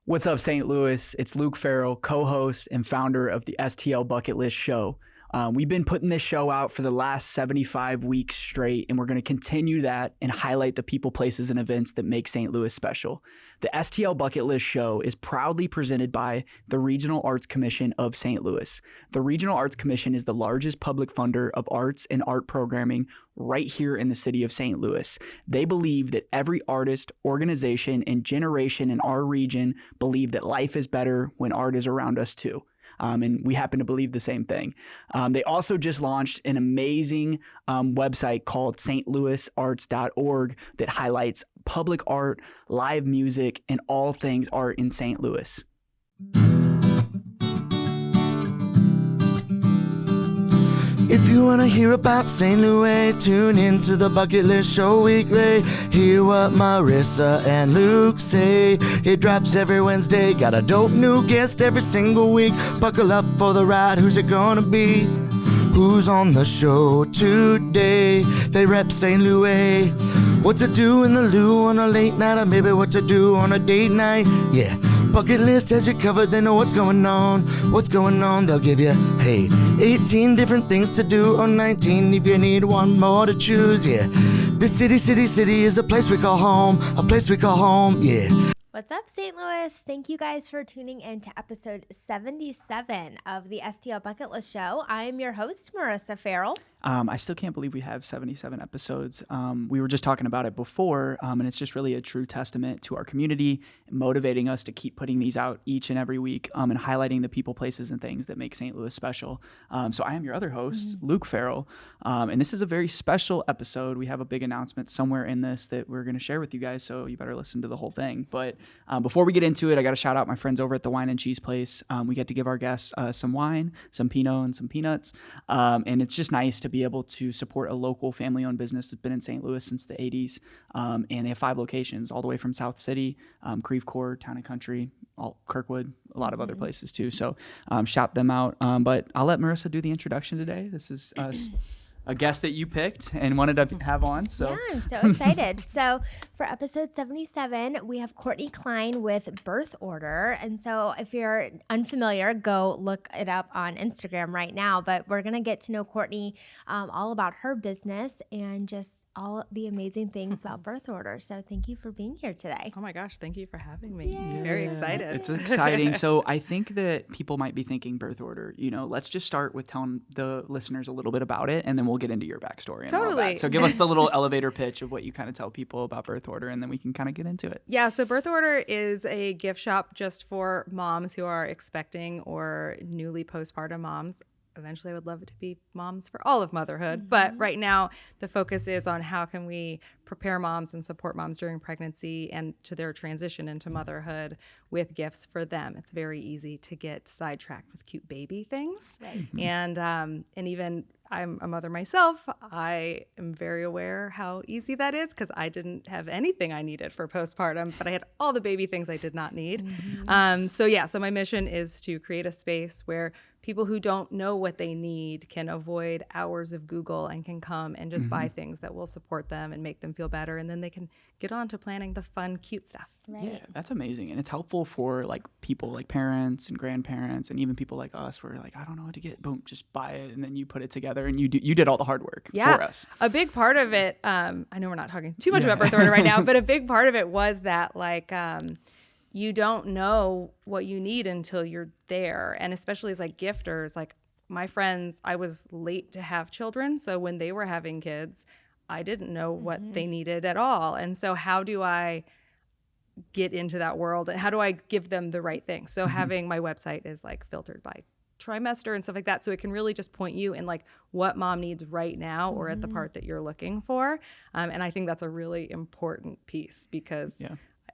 What's up, St. Louis? It's Luke Farrell, co-host and founder of the STL Bucket List Show. We've been putting this show out for the last 75 weeks straight, and we're going to continue that and highlight the people, places, and events that make St. Louis special. The STL Bucket List Show is proudly presented by the Regional Arts Commission of St. Louis. The Regional Arts Commission is the largest public funder of arts and art programming right here in the city of St. Louis. They believe that every artist, organization, and generation in our region believe that life is better when art is around us too. And we happen to believe the same thing. They also just launched an amazing website called stlouisarts.org that highlights public art, live music, and all things art in St. Louis. If you want to hear about St. Louis, tune into the Bucket List Show weekly. Hear what Marissa and Luke say. It drops every Wednesday. Got a dope new guest every single week. Buckle up for the ride. Who's it gonna be? Who's on the show today? They rep St. Louis. What to do in the loo on a late night, or maybe what to do on a date night. Yeah, Bucket List has you covered. They know what's going on. What's going on, they'll give you, hey, 18 different things to do, or 19 if you need one more to choose. Yeah, this city is a place we call home. A place we call home, yeah. What's up, St. Louis? Thank you guys for tuning in to episode 77 of the STL Bucket List Show. I am your host, Marissa Farrell. I still can't believe we have 77 episodes. We were just talking about it before, and it's just really a true testament to our community, motivating us to keep putting these out each and every week, and highlighting the people, places, and things that make St. Louis special. So I am your other host, Luke Farrell, and this is a very special episode. We have a big announcement somewhere in this that we're going to share with you guys, so you better listen to the whole thing. But before we get into it, I got to shout out my friends over at the Wine and Cheese Place. We get to give our guests some wine, some Pinot, and some peanuts, and it's just nice to be able to support a local family-owned business that's been in St. Louis since the 80s, and they have 5 locations all the way from South City, Creve Coeur, Town and Country, Kirkwood, a lot of other places too. So shout them out. But I'll let Marissa do the introduction today. This is a guest that you picked and wanted to have on. So yeah, I'm so excited. So for episode 77, we have Courtney Klein with Birth Order. And so if you're unfamiliar, go look it up on Instagram right now. But we're going to get to know Courtney all about her business and just all the amazing things about Birth Order. So thank you for being here today. Oh my gosh, thank you for having me. Yay. Very excited. It's exciting. So I think that people might be thinking Birth Order, let's just start with telling the listeners a little bit about it, and then we'll get into your backstory and all that. So give us the little elevator pitch of what you kind of tell people about Birth Order, and then we can kind of get into it. Yeah, so Birth Order is a gift shop just for moms who are expecting or newly postpartum moms. Eventually, I would love it to be moms for all of motherhood. But right now, the focus is on how can we prepare moms and support moms during pregnancy and to their transition into motherhood with gifts for them. It's very easy to get sidetracked with cute baby things. Right. And even I'm a mother myself. I am very aware how easy that is because I didn't have anything I needed for postpartum, but I had all the baby things I did not need. So my mission is to create a space where people who don't know what they need can avoid hours of Google and can come and just buy things that will support them and make them feel better. And then they can get on to planning the fun, cute stuff. Right. Yeah, that's amazing. And it's helpful for people like parents and grandparents and even people like us where I don't know what to get. Boom, just buy it. And then you put it together and you did all the hard work for us. A big part of it, I know we're not talking too much about Birth Order right now, but a big part of it was that you don't know what you need until you're there. And especially as gifters, my friends, I was late to have children. So when they were having kids, I didn't know what they needed at all. And so how do I get into that world and how do I give them the right thing? So having my website is filtered by trimester and stuff like that. So it can really just point you in what mom needs right now or at the part that you're looking for. And I think that's a really important piece because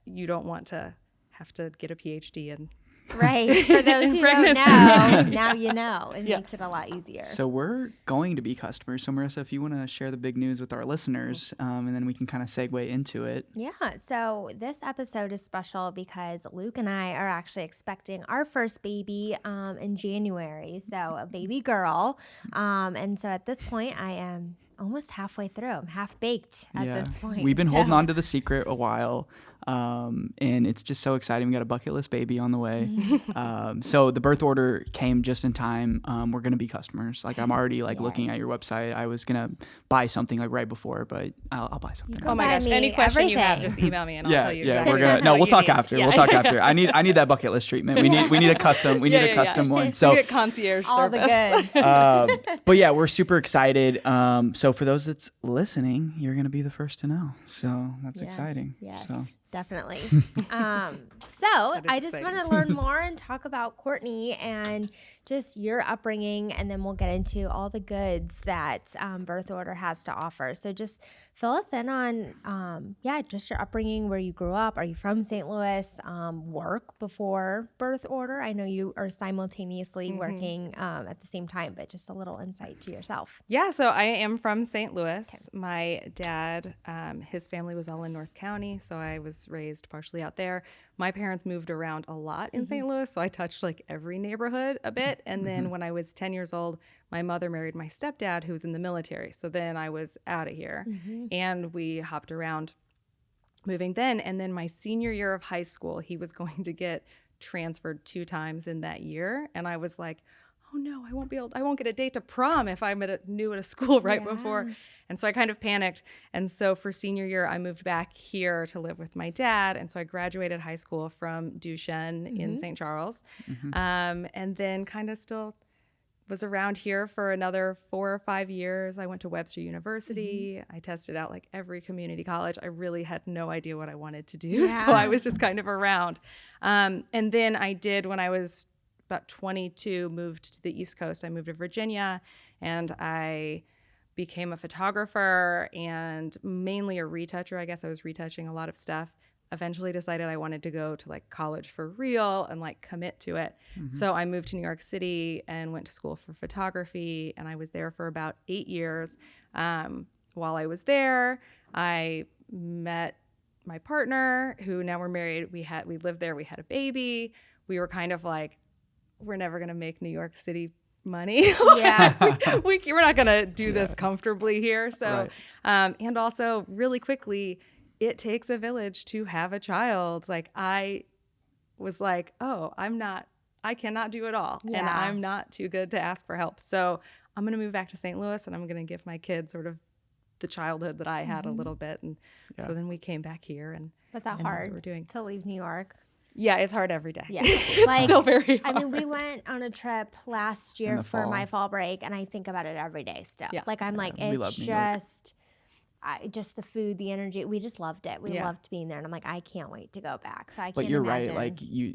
you don't want to have to get a PhD and Right. For those who don't know, now you know. It makes it a lot easier. So we're going to be customers. So Marissa, if you want to share the big news with our listeners, and then we can kind of segue into it. Yeah. So this episode is special because Luke and I are actually expecting our first baby in January. So a baby girl. And so at this point, I am almost halfway through. I'm half baked at this point. We've been holding on to the secret a while. And it's just so exciting. We got a bucket list baby on the way. So the birth order came just in time. We're going to be customers. Like I'm already like looking at your website. I was going to buy something like right before, but I'll buy something. Oh my gosh. Any question you have, just email me and I'll tell you exactly. We're going to, no, we'll talk after. We'll talk after. I need that bucket list treatment. We need a custom, one. So you get concierge all service. the goods. but yeah, we're super excited. So for those that's listening, you're going to be the first to know. So that's exciting. Yes. So. Definitely. So I just want to learn more and talk about Courtney and just your upbringing, and then we'll get into all the goods that Birth Order has to offer. So just fill us in on, just your upbringing, where you grew up. Are you from St. Louis? Work before Birth Order? I know you are simultaneously working at the same time, but just a little insight to yourself. Yeah, so I am from St. Louis. Okay. My dad, his family was all in North County, so I was raised partially out there. My parents moved around a lot in St. Louis, so I touched like every neighborhood a bit. And then when I was 10 years old, my mother married my stepdad, who was in the military. So then I was out of here, and we hopped around moving then. And then my senior year of high school, he was going to get transferred 2 times in that year. And I was like, oh no, I won't get a date to prom if I'm new at a school right before. And so I kind of panicked. And so for senior year, I moved back here to live with my dad. And so I graduated high school from Duchesne in St. Charles. And then kind of still was around here for another 4 or 5 years. I went to Webster University. I tested out like every community college. I really had no idea what I wanted to do. So I was just kind of around. And then I did, when I was about 22, moved to the East Coast. I moved to Virginia, and I became a photographer and mainly a retoucher. I guess I was retouching a lot of stuff. Eventually decided I wanted to go to like college for real and like commit to it. So I moved to New York City and went to school for photography, and I was there for about 8 years. While I was there, I met my partner, who now we're married. We lived there. We had a baby. We were kind of like, we're never going to make New York City money. We're not going to do this comfortably here. So, and also really quickly, it takes a village to have a child. Like I was like, oh, I cannot do it all. And I'm not too good to ask for help. So I'm going to move back to St. Louis, and I'm going to give my kids sort of the childhood that I had a little bit. And so then we came back here, and was that hard to leave New York? Yeah, it's hard every day. Yeah. It's still very hard. I mean, we went on a trip last year for my fall break, and I think about it every day still. Yeah. Like I'm like, it's just the food, the energy. We just loved it. We loved being there, and I'm like, I can't wait to go back. So I can't. But you're imagine. right.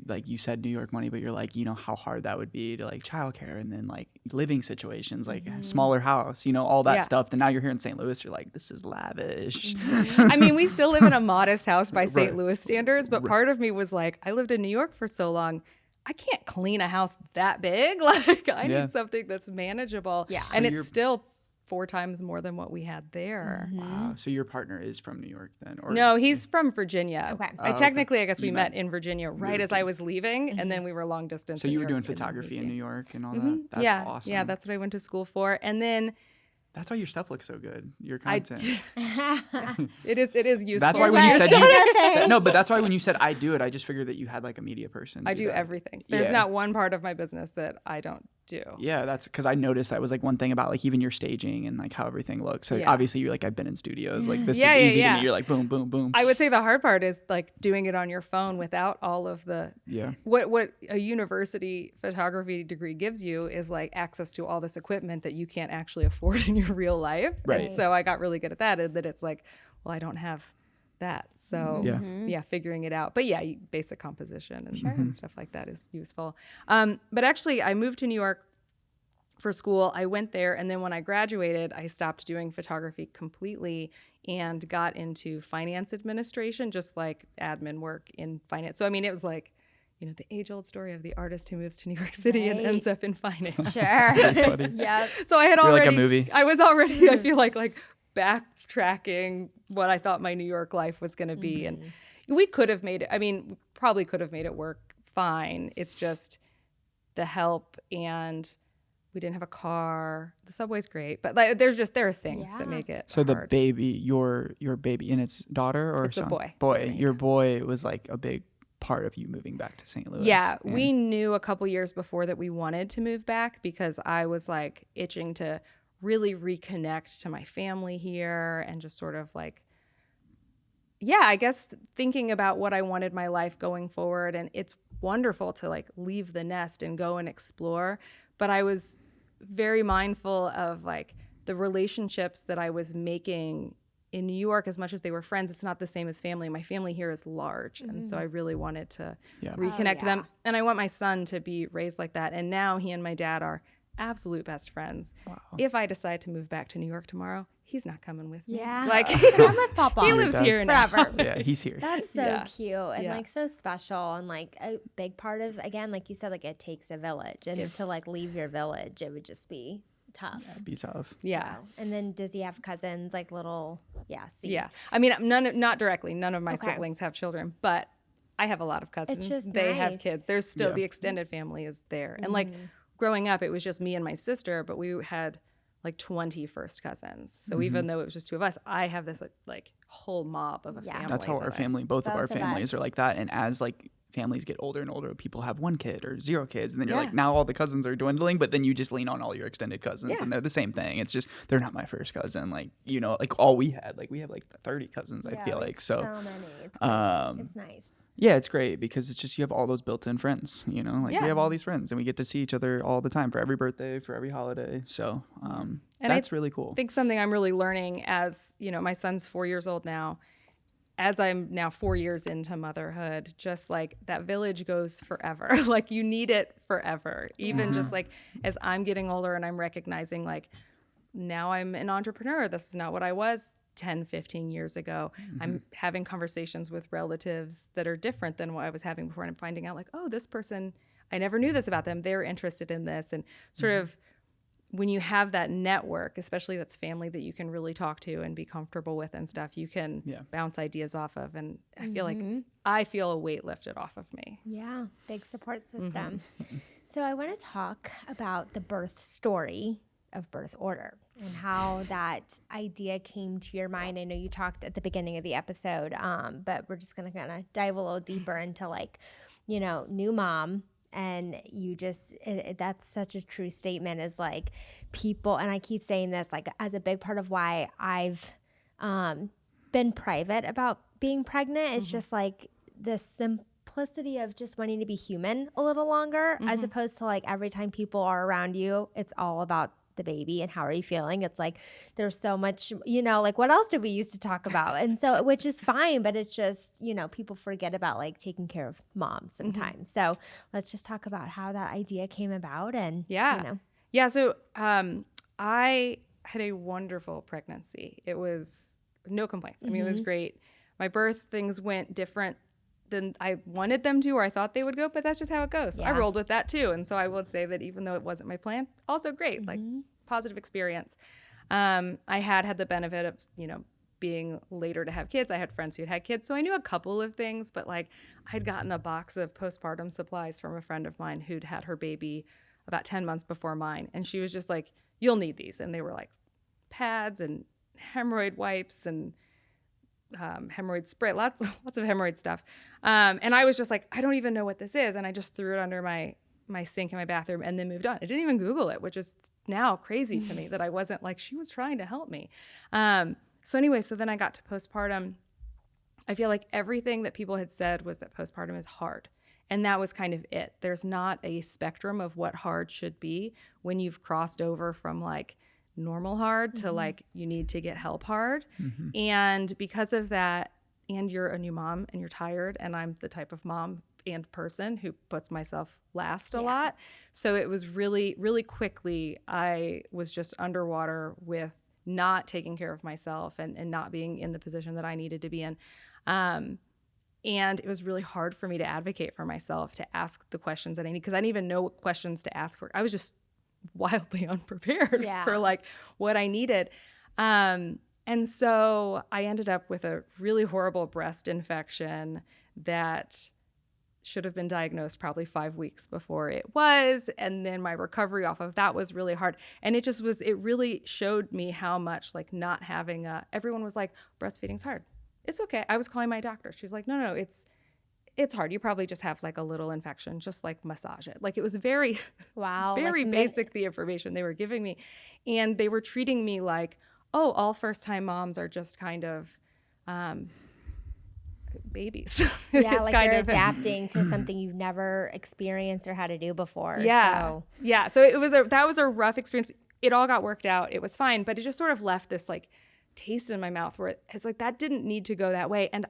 Like you said New York money, but you're like, you know how hard that would be to like childcare and then like living situations, like smaller house, you know, all that stuff. Then now you're here in St. Louis, you're like, this is lavish. I mean, we still live in a modest house by St. Louis standards, but part of me was like, I lived in New York for so long, I can't clean a house that big. Like I need something that's manageable. Yeah. And so it's still 4 times more than what we had there. Wow. So your partner is from New York then? Or no, he's from Virginia. Okay. I guess we met in Virginia right as I was leaving, and then we were long distance. So you were doing photography in New York and all that? That's awesome. Yeah, that's what I went to school for. And then that's why your stuff looks so good. Your content. It is useful. That's why when you said no, but that's why when you said I do it, I just figured that you had like a media person. I do everything. There's not one part of my business that I don't do. Yeah, that's because I noticed that was like one thing about like even your staging and like how everything looks. So obviously you're like, I've been in studios. Like this is easy to me. You're like boom, boom, boom. I would say the hard part is like doing it on your phone without all of the what a university photography degree gives you is like access to all this equipment that you can't actually afford in your real life. Right. And so I got really good at that, and that it's like, well, I don't have that. So figuring it out. But basic composition and stuff like that is useful. But actually I moved to New York for school. I went there, and then when I graduated, I stopped doing photography completely and got into finance administration, just like admin work in finance. So I mean, it was like, you know, the age-old story of the artist who moves to New York City and ends up in finance. Sure. Yep. So I had You're like a movie. I was already, I feel like backtracking what I thought my New York life was going to be. And we could have made it, probably could have made it work fine. It's just the help, and We didn't have a car. The subway's great, but like there are things that make it So hard. the baby, your baby, and it's daughter or It's a son? boy. Boy. Your boy was like a big part of you moving back to St. Louis. Yeah, And we knew a couple years before that we wanted to move back because I was like itching to really reconnect to my family here and just sort of like, yeah, I guess thinking about what I wanted my life going forward. And it's wonderful to like leave the nest and go and explore. But I was very mindful of like the relationships that I was making in New York. As much as they were friends, it's not the same as family. My family here is large. And so I really wanted to reconnect to them. And I want my son to be raised like that. And now he and my dad are absolute best friends. Wow. If I decide to move back to New York tomorrow, he's not coming with me. Yeah. Like I'm with Papa. he lives here now. forever. Yeah, he's here. That's so Yeah. cute and Yeah. like so special and like a big part of, again, like you said, like it takes a village, and to like leave your village, it would just be tough. It'd be tough. Yeah. So, and then does he have cousins, like little? Yeah. See. Yeah. I mean, not directly. None of my Okay. siblings have children, but I have a lot of cousins. just They have nice. kids. There's still Yeah. the extended family is there. And like growing up, it was just me and my sister, but we had like 20 first cousins. So even though it was just two of us, I have this like whole mob of a Yeah. family. That's how our family, both of Both our of families us. are like that. And as like families get older and older, people have one kid or 0 kids. And then you're Yeah. like, now all the cousins are dwindling, but then you just lean on all your extended cousins Yeah. and they're the same thing. It's just, they're not my first cousin. Like, you know, like all we had, like we have like 30 cousins, I feel like. So, many. It's crazy. It's nice. yeah, it's great because it's just, you have all those built-in friends, you know, like Yeah. we have all these friends and we get to see each other all the time for every birthday, for every holiday. So, And I that's really cool. I think something I'm really learning as, you know, my son's 4 years old now, as I'm now 4 years into motherhood, just like that village goes forever. Like you need it forever. Even just like as I'm getting older and I'm recognizing like now I'm an entrepreneur. This is not what I was 10, 15 years ago. I'm having conversations with relatives that are different than what I was having before. And I'm finding out like, oh, this person, I never knew this about them. They're interested in this. And sort of when you have that network, especially that's family that you can really talk to and be comfortable with and stuff, you can bounce ideas off of. And I feel like I feel a weight lifted off of me. Yeah, big support system. So I want to talk about the birth story of Birth Order and how that idea came to your mind. I know you talked at the beginning of the episode, but we're just going to kind of dive a little deeper into like, you know, new mom. And you just, that's such a true statement is like people, and I keep saying this like as a big part of why I've been private about being pregnant is just like the simplicity of just wanting to be human a little longer as opposed to like every time people are around you, it's all about the baby and how are you feeling. It's like there's so much, you know, like what else did we used to talk about? And so, which is fine, but it's just, you know, people forget about like taking care of mom sometimes. So let's just talk about how that idea came about and you know. Yeah. So I had a wonderful pregnancy. It was no complaints. I mean, it was great. My birth things went different than I wanted them to or I thought they would go, but that's just how it goes. So I rolled with that too. And so I would say that even though it wasn't my plan, also great, like positive experience. I had the benefit of, you know, being later to have kids. I had friends who had kids. So I knew a couple of things, but like I'd gotten a box of postpartum supplies from a friend of mine who'd had her baby about 10 months before mine. And she was just like, you'll need these. And they were like pads and hemorrhoid wipes and hemorrhoid spray, lots of hemorrhoid stuff. And I was just like, I don't even know what this is. And I just threw it under my sink in my bathroom and then moved on. I didn't even Google it, which is now crazy to me that I wasn't like, she was trying to help me. So then I got to postpartum. I feel like everything that people had said was that postpartum is hard. And that was kind of it. There's not a spectrum of what hard should be when you've crossed over from like normal hard to like you need to get help hard. And because of that, and you're a new mom and you're tired, and I'm the type of mom and person who puts myself last a lot. So it was really, really quickly, I was just underwater with not taking care of myself and not being in the position that I needed to be in. And it was really hard for me to advocate for myself, to ask the questions that I need, because I didn't even know what questions to ask for. I was just wildly unprepared for like what I needed. And so I ended up with a really horrible breast infection that should have been diagnosed probably 5 weeks before it was. And then my recovery off of that was really hard. And it really showed me how much like not having everyone was like, breastfeeding's hard. It's okay. I was calling my doctor. She was like, no, it's hard. You probably just have like a little infection, just like massage it. Like it was very, very like basic, the information they were giving me. And they were treating me like, oh, all first-time moms are just kind of babies. Yeah, like you're adapting to something you've never experienced or had to do before. Yeah. So. Yeah. So that was a rough experience. It all got worked out. It was fine, but it just sort of left this like taste in my mouth where it's like that didn't need to go that way. And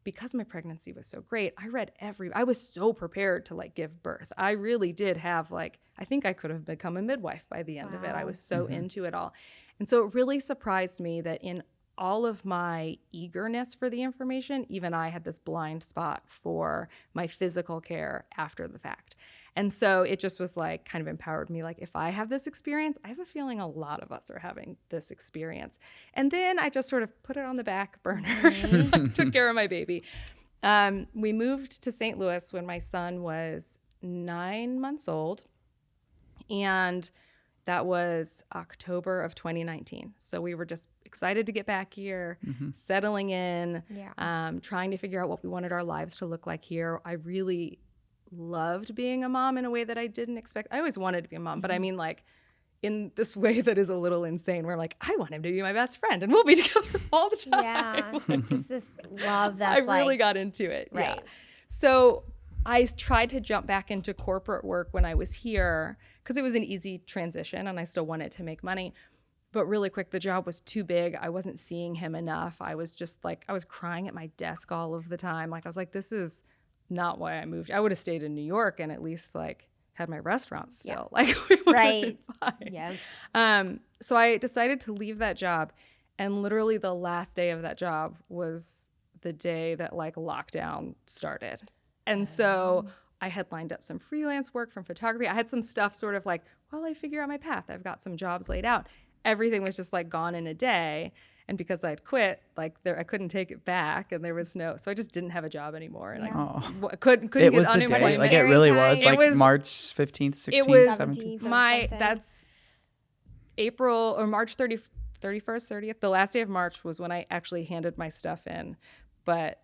because my pregnancy was so great, I was so prepared to like give birth. I really did have like, I think I could have become a midwife by the end of it. I was so into it all. And so it really surprised me that in all of my eagerness for the information, even I had this blind spot for my physical care after the fact. And so it just was like kind of empowered me. Like if I have this experience, I have a feeling a lot of us are having this experience. And then I just sort of put it on the back burner, took care of my baby. We moved to St. Louis when my son was 9 months old. And that was October of 2019. So we were just excited to get back here, settling in, trying to figure out what we wanted our lives to look like here. I really loved being a mom in a way that I didn't expect. I always wanted to be a mom, but I mean like in this way that is a little insane where I'm like, I want him to be my best friend and we'll be together all the time. Yeah, it's just this love that I really got into it. Right. Yeah. So I tried to jump back into corporate work when I was here because it was an easy transition and I still wanted to make money. But really quick, the job was too big. I wasn't seeing him enough. I was just like, I was crying at my desk all of the time. Like I was like, this is not why I moved. I would have stayed in New York and at least like had my restaurant still. Like we would have been fine. Yeah. So I decided to leave that job, and literally the last day of that job was the day that like lockdown started. And so I had lined up some freelance work from photography. I had some stuff sort of like, while I figure out my path, I've got some jobs laid out. Everything was just like gone in a day. And because I'd quit, like I couldn't take it back, and there was so I just didn't have a job anymore, and I couldn't It get was the unemployment. day. Like it really was. Like was March 15th, 16th, it was 17th. That's April or March 31st, 30th. The last day of March was when I actually handed my stuff in, but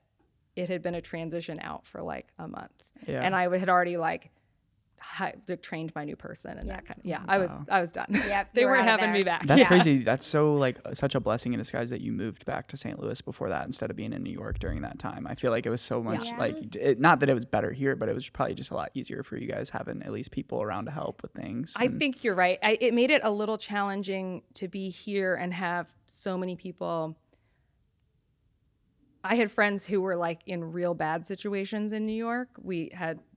it had been a transition out for like a month, and I had already like trained my new person and that kind of I was done. Yep, They weren't having me back. That's crazy. That's so like such a blessing in disguise that you moved back to St. Louis before that instead of being in New York during that time. I feel like it was so much not that it was better here, but it was probably just a lot easier for you guys having at least people around to help with things. I think you're right. It made it a little challenging to be here and have so many people. I had friends who were like in real bad situations in New York.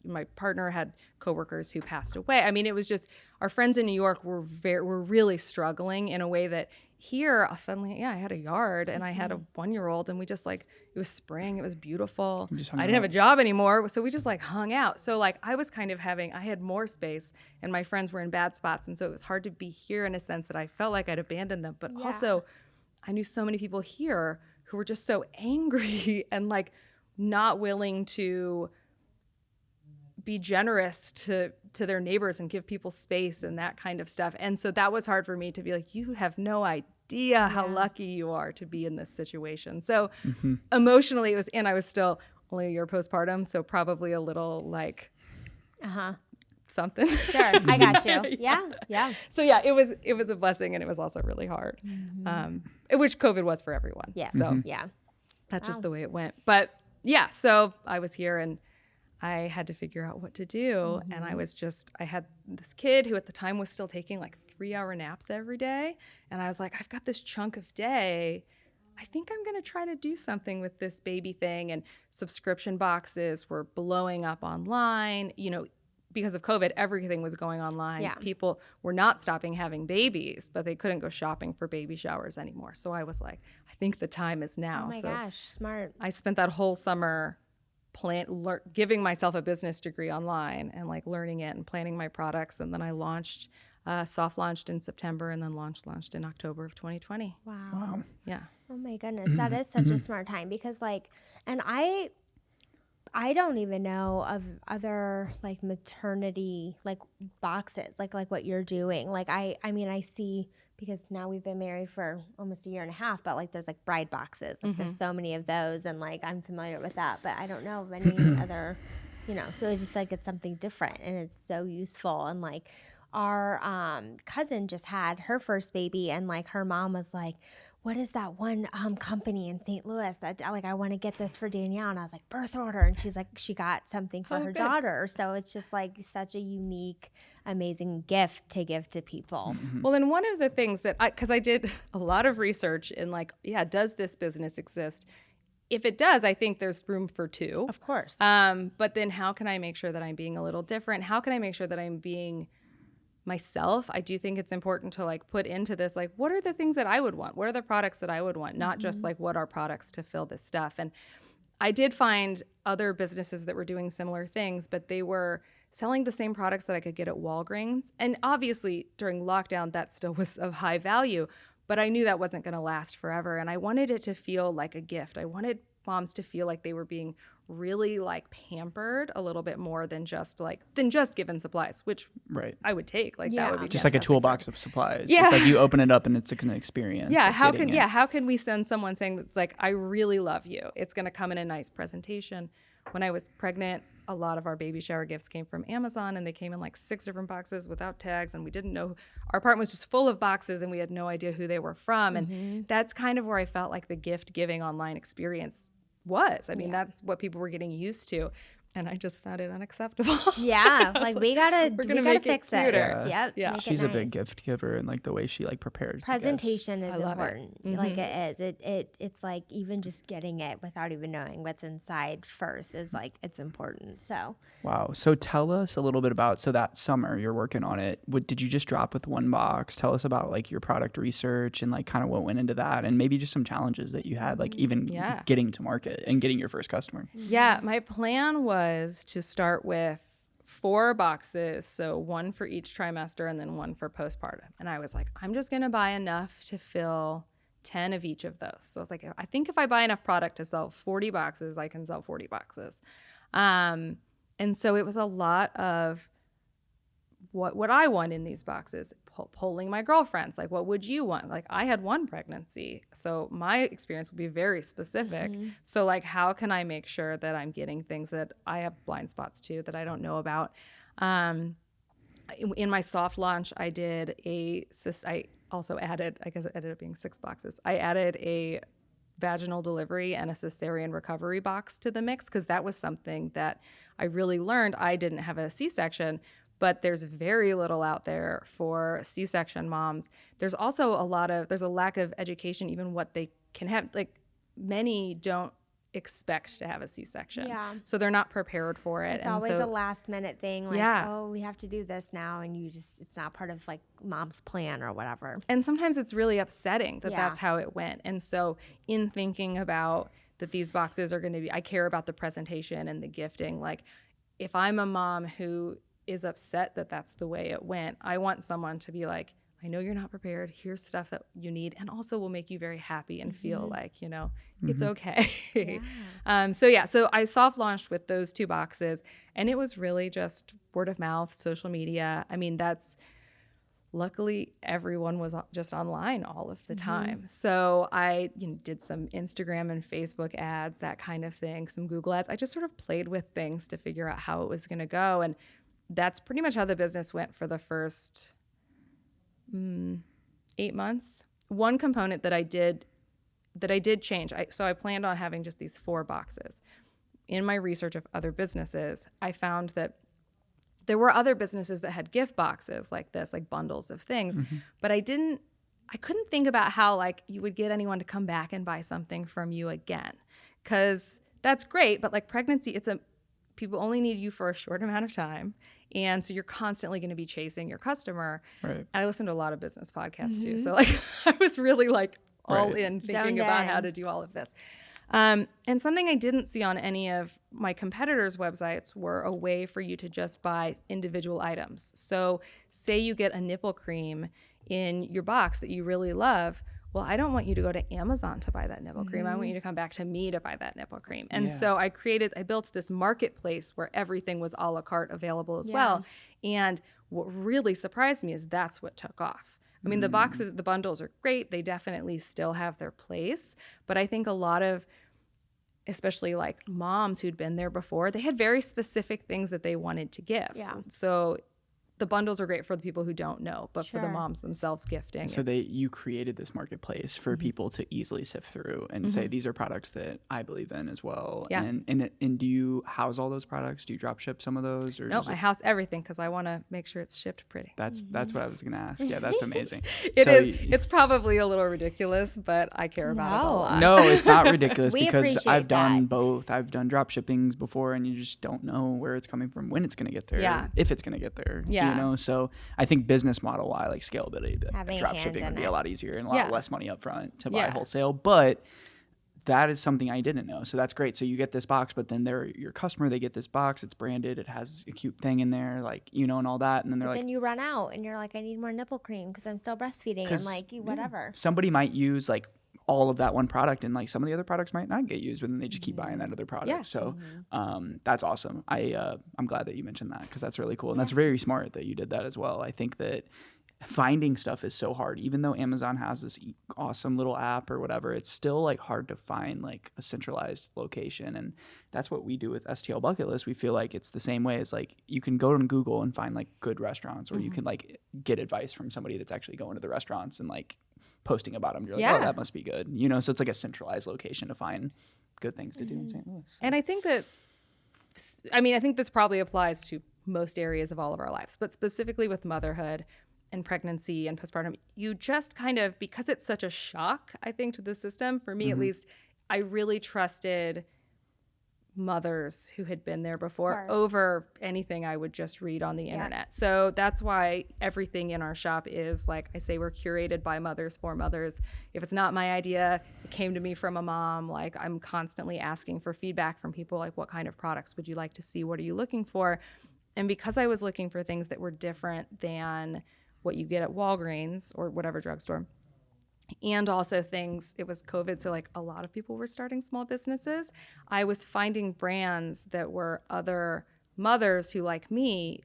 My partner had coworkers who passed away. I mean, it was just our friends in New York were really struggling in a way that here suddenly, I had a yard and I had a 1-year-old and we just like, it was spring, it was beautiful. I didn't have a job anymore, so we just like hung out. So like I was kind of I had more space and my friends were in bad spots, and so it was hard to be here in a sense that I felt like I'd abandoned them, but also I knew so many people here who were just so angry and like not willing to be generous to their neighbors and give people space and that kind of stuff. And so that was hard for me to be like, you have no idea how lucky you are to be in this situation. So emotionally I was still only a year postpartum, so probably a little like something. Sure, I got you. Yeah. So it was a blessing, and it was also really hard, which COVID was for everyone. Yes. So that's just the way it went. But so I was here and I had to figure out what to do. And I had this kid who at the time was still taking like 3-hour naps every day. And I was like, I've got this chunk of day. I think I'm going to try to do something with this baby thing. And subscription boxes were blowing up online. Because of COVID, everything was going online. Yeah. People were not stopping having babies, but they couldn't go shopping for baby showers anymore. So I was like, I think the time is now. Oh my gosh, smart. I spent that whole summer giving myself a business degree online and like learning it and planning my products. And then I soft launched in September and then launched in October of 2020. Wow. Yeah. Oh my goodness. That is such a smart time because and I don't even know of other like maternity like boxes like what you're doing. Like I mean I see, because now we've been married for almost a year and a half, but like there's like bride boxes. Like there's so many of those, and like I'm familiar with that, but I don't know of any other, so I just feel like it's something different and it's so useful. And like our cousin just had her first baby, and like her mom was like, what is that one company in St. Louis that like I want to get this for Danielle? And I was like, Birth Order. And she's like, she got something for her daughter. So it's just like such a unique, amazing gift to give to people. Well, and one of the things that because I did a lot of research in like, does this business exist? If it does, I think there's room for two. Of course. But then how can I make sure that I'm being a little different? How can I make sure that I'm being myself? I do think it's important to like put into this, like, what are the things that I would want? What are the products that I would want? Not just like, what are products to fill this stuff? And I did find other businesses that were doing similar things, but they were selling the same products that I could get at Walgreens. And obviously during lockdown, that still was of high value, but I knew that wasn't going to last forever. And I wanted it to feel like a gift. I wanted moms to feel like they were being really like pampered a little bit more than just given supplies, which I would take. Like that would be just like a toolbox of supplies. Yeah. It's like you open it up and it's like an experience. Yeah. How can we send someone saying that's like, I really love you. It's going to come in a nice presentation. When I was pregnant, a lot of our baby shower gifts came from Amazon, and they came in like 6 different boxes without tags, and we didn't know, our apartment was just full of boxes and we had no idea who they were from. And that's kind of where I felt like the gift giving online experience was. I mean, that's what people were getting used to. And I just found it unacceptable. Yeah, like we gotta fix it. Yeah. Yep. She's a big gift giver, and like the way she like prepares. Presentation is important. Like it is. It's like even just getting it without even knowing what's inside first is like it's important. So wow. So tell us a little bit about that summer you're working on it. What did you just drop with one box? Tell us about like your product research and like kind of what went into that, and maybe just some challenges that you had, like even getting to market and getting your first customer. Yeah, my plan was to start with 4 boxes, so 1 for each trimester and then 1 for postpartum. And I was like, I'm just going to buy enough to fill 10 of each of those. So I was like, I think if I buy enough product to sell 40 boxes, I can sell 40 boxes. And so it was a lot of what I want in these boxes, polling my girlfriends, like, what would you want? Like, I had 1 pregnancy, so my experience would be very specific. So like, how can I make sure that I'm getting things that I have blind spots to that I don't know about? In my soft launch, I also added, I guess it ended up being 6 boxes. I added a vaginal delivery and a cesarean recovery box to the mix, because that was something that I really learned. I didn't have a C-section, but there's very little out there for C-section moms. There's also there's a lack of education, even what they can have. Like, many don't expect to have a C-section. Yeah. So they're not prepared for it. It's always a last minute thing. Like, oh, we have to do this now. And it's not part of like mom's plan or whatever. And sometimes it's really upsetting that that's how it went. And so in thinking about that these boxes are going to be, I care about the presentation and the gifting. Like, if I'm a mom who is upset that that's the way it went, I want someone to be like, I know you're not prepared. Here's stuff that you need, and also will make you very happy and feel like, it's okay. So I soft launched with those 2 boxes, and it was really just word of mouth, social media. I mean, luckily everyone was just online all of the time. So I did some Instagram and Facebook ads, that kind of thing, some Google ads. I just sort of played with things to figure out how it was going to go. And that's pretty much how the business went for the first 8 months. One component that I did change. So I planned on having just these 4 boxes. In my research of other businesses, I found that there were other businesses that had gift boxes like this, like bundles of things, but I couldn't think about how like you would get anyone to come back and buy something from you again. 'Cause that's great, but like pregnancy, people only need you for a short amount of time. And so you're constantly going to be chasing your customer. Right. And I listen to a lot of business podcasts too. So like I was really like all in thinking about how to do all of this. And something I didn't see on any of my competitors' websites were a way for you to just buy individual items. So say you get a nipple cream in your box that you really love. well, I don't want you to go to Amazon to buy that nipple cream. I want you to come back to me to buy that nipple cream. And so I built this marketplace where everything was a la carte available as well. And what really surprised me is that's what took off. I mean, the bundles are great. They definitely still have their place. But I think a lot of, especially like moms who'd been there before, they had very specific things that they wanted to give. Yeah. So the bundles are great for the people who don't know, but for the moms themselves gifting. So you created this marketplace for people to easily sift through and say, these are products that I believe in as well. Yeah. And do you house all those products? Do you drop ship some of those? Or No, I house everything because I want to make sure it's shipped pretty. That's what I was going to ask. Yeah, that's amazing. It's probably a little ridiculous, but I care about it a lot. No, it's not ridiculous We because appreciate I've done that. both. I've done drop shippings before, and you just don't know where it's coming from, when it's going to get there, if it's going to get there. Yeah. You know, so I think business model wise, like scalability, Having drop hands shipping in would be it. a lot easier and a lot less money up front to buy Yeah. wholesale. But that is something I didn't know. So that's great. So you get this box, but then they're your customer, they get this box, it's branded, it has a cute thing in there, like, you know, and all that. And then they're But like, then you run out and you're like, I need more nipple cream because I'm still breastfeeding and like whatever. somebody might use like all of that one product, and like some of the other products might not get used, but then they just keep buying that other product. Yeah. So that's awesome. I'm glad that you mentioned that because that's really cool. And that's very smart that you did that as well. I think that finding stuff is so hard. Even though Amazon has this awesome little app or whatever, it's still like hard to find like a centralized location. And that's what we do with STL Bucket List. We feel like it's the same way as like you can go on Google and find like good restaurants, or you can like get advice from somebody that's actually going to the restaurants and like posting about them. You're like, oh, that must be good. You know, so it's like a centralized location to find good things to do in St. Louis. And I think this probably applies to most areas of all of our lives, but specifically with motherhood and pregnancy and postpartum, you just kind of, because it's such a shock, I think, to the system, for me at least, I really trusted mothers who had been there before over anything I would just read on the internet. So that's why everything in our shop is, like I say, we're curated by mothers for mothers. If it's not my idea, it came to me from a mom. Like, I'm constantly asking for feedback from people, like, what kind of products would you like to see? What are you looking for? And because I was looking for things that were different than what you get at Walgreens or whatever drugstore, and also things, it was COVID, so like a lot of people were starting small businesses. I was finding brands that were other mothers who, like me,